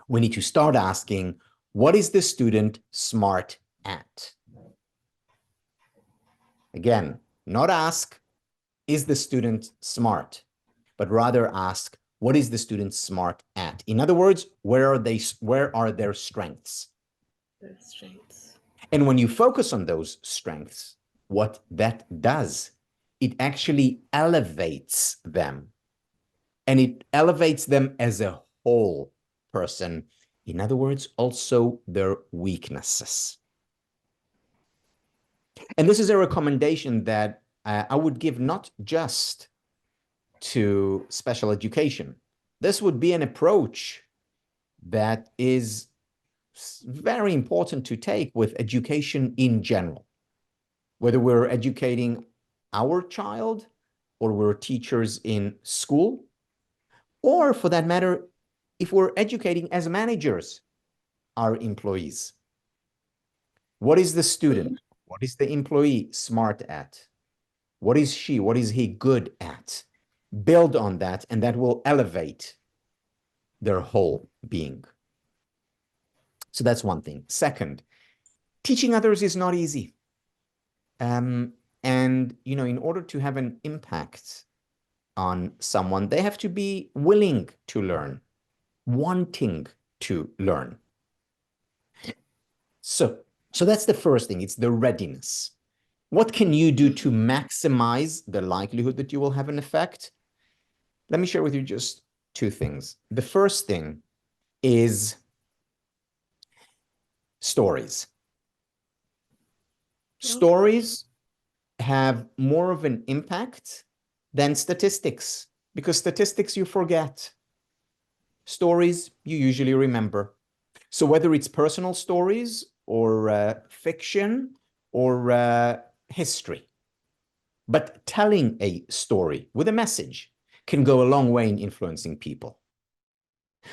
We need to start asking, what is the student smart at? Again, not ask, is the student smart, but rather ask, what is the student smart at? In other words, where are their strengths? Their strengths. And when you focus on those strengths, what that does, it actually elevates them. And it elevates them as a whole person. In other words, also their weaknesses. And this is a recommendation that I would give not just to special education. This would be an approach that is very important to take with education in general. Whether we're educating our child or we're teachers in school, or for that matter, if we're educating as managers our employees. What is the student? What is the employee smart at? What is she? What is he good at? Build on that, and that will elevate their whole being. So that's one thing. Second, teaching others is not easy. And, in order to have an impact on someone, they have to be willing to learn, wanting to learn. So that's the first thing. It's the readiness. What can you do to maximize the likelihood that you will have an effect? Let me share with you just two things. The first thing is stories. Stories have more of an impact than statistics, because statistics you forget. Stories you usually remember. So whether it's personal stories or fiction or history, but telling a story with a message can go a long way in influencing people.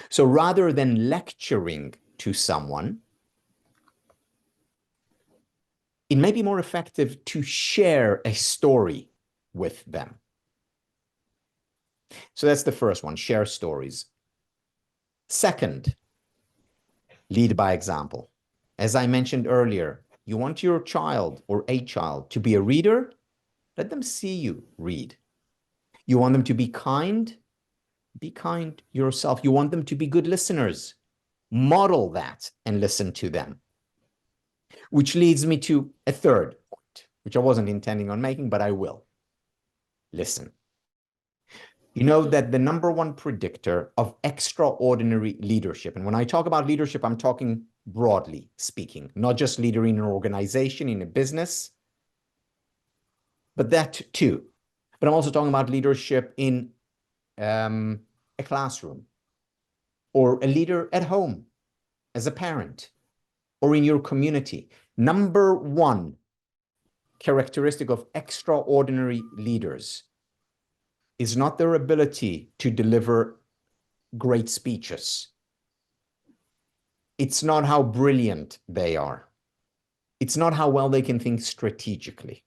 So rather than lecturing to someone, it may be more effective to share a story with them. So that's the first one, share stories. Second, lead by example. As I mentioned earlier, you want your child or a child to be a reader? Let them see you read. You want them to be kind? Be kind yourself. You want them to be good listeners? Model that and listen to them. Which leads me to a third point, which I wasn't intending on making, but I will. Listen. You know that the number one predictor of extraordinary leadership, and when I talk about leadership, I'm talking broadly speaking, not just leader in an organization, in a business, but that too. But I'm also talking about leadership in a classroom, or a leader at home as a parent, or in your community. Number one characteristic of extraordinary leaders is not their ability to deliver great speeches. It's not how brilliant they are. It's not how well they can think strategically.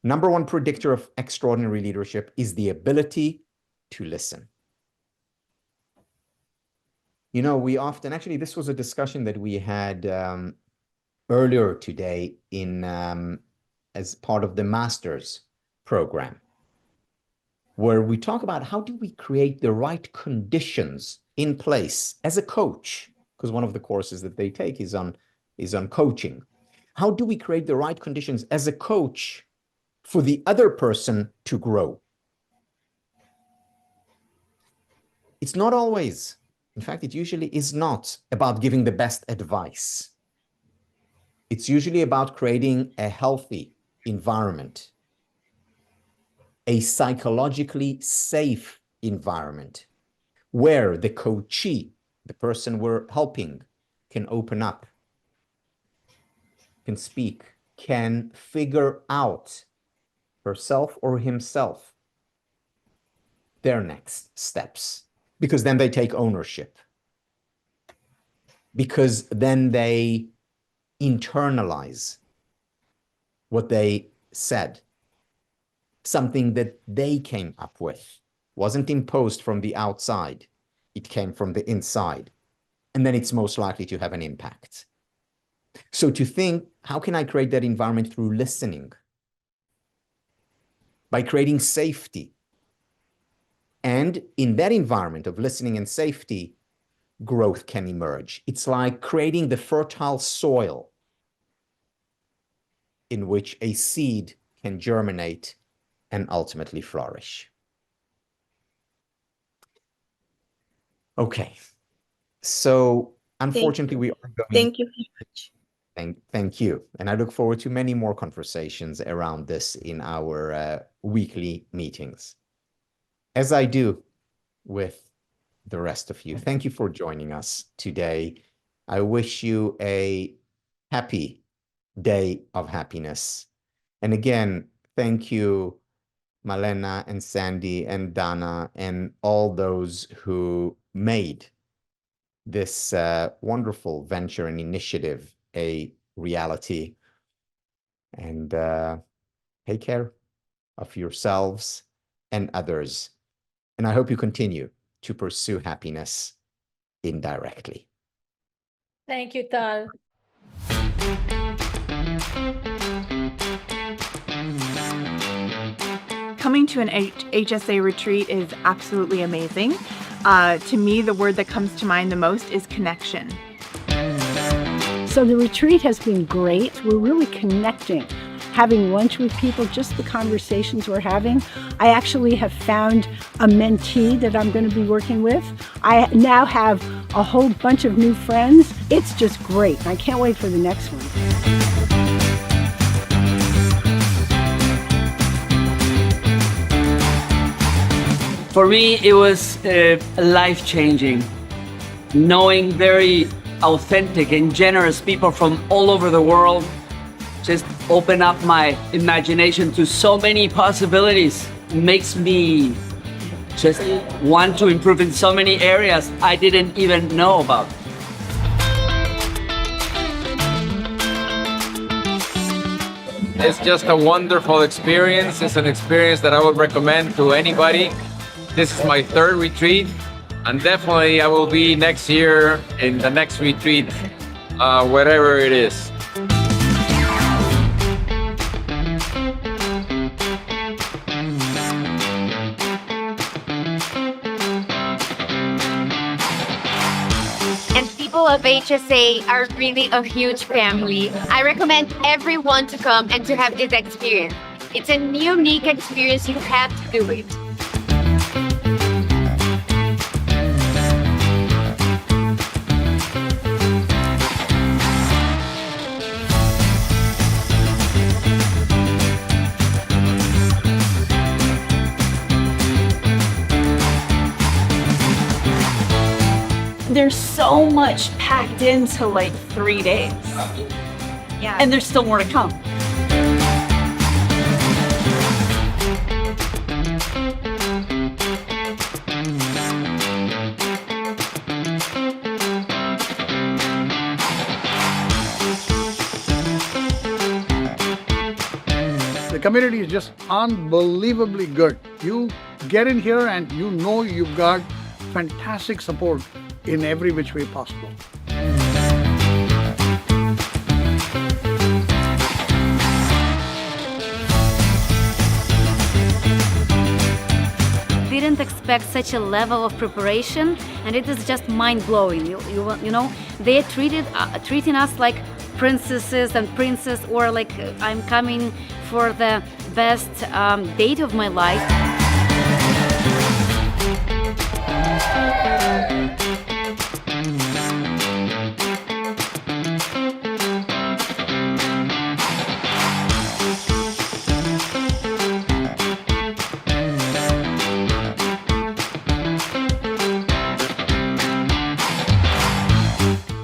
Number one predictor of extraordinary leadership is the ability to listen. You know, we often, actually, this was a discussion that we had earlier today as part of the master's program, where we talk about how do we create the right conditions in place as a coach, because one of the courses that they take is on coaching. How do we create the right conditions as a coach for the other person to grow? It's not always, in fact, it usually is not about giving the best advice. It's usually about creating a healthy environment, a psychologically safe environment where the coachee, the person we're helping, can open up, can speak, can figure out herself or himself their next steps, because then they take ownership, because then they internalize what they said. something that they came up with, wasn't imposed from the outside, it came from the inside, and then it's most likely to have an impact. So to think, how can I create that environment through listening? By creating safety. And in that environment of listening and safety, growth can emerge. It's like creating the fertile soil in which a seed can germinate and ultimately flourish. Okay, so unfortunately we are going. Thank you very much. Thank you. And I look forward to many more conversations around this in our weekly meetings, as I do with the rest of you. Thank you for joining us today. I wish you a happy day of happiness. And again, thank you, Malena and Sandy and Dana and all those who made this wonderful venture and initiative a reality. And take care of yourselves and others. And I hope you continue to pursue happiness indirectly. Thank you, Tal. Coming to an HSA retreat is absolutely amazing. To me, the word that comes to mind the most is connection. So the retreat has been great. We're really connecting, having lunch with people, just the conversations we're having. I actually have found a mentee that I'm going to be working with. I now have a whole bunch of new friends. It's just great. I can't wait for the next one. For me, it was life-changing, knowing very authentic and generous people from all over the world just open up my imagination to so many possibilities. Makes me just want to improve in so many areas I didn't even know about. It's just a wonderful experience. It's an experience that I would recommend to anybody. This is my third retreat, and definitely I will be next year in the next retreat, wherever it is. And people of HSA are really a huge family. I recommend everyone to come and to have this experience. It's a unique experience, you have to do it. There's so much packed into like 3 days. Yeah. And there's still more to come. The community is just unbelievably good. You get in here and you know you've got fantastic support in every which way possible. Didn't expect such a level of preparation, and it is just mind-blowing. You know, they treating us like princesses and princes, or like I'm coming for the best date of my life.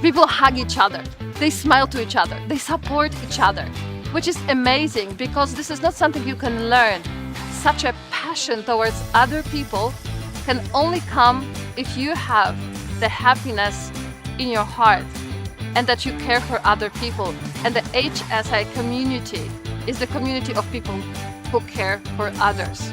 People hug each other, they smile to each other, they support each other, which is amazing because this is not something you can learn. Such a passion towards other people can only come if you have the happiness in your heart. and that you care for other people. And the HSA community is the community of people who care for others.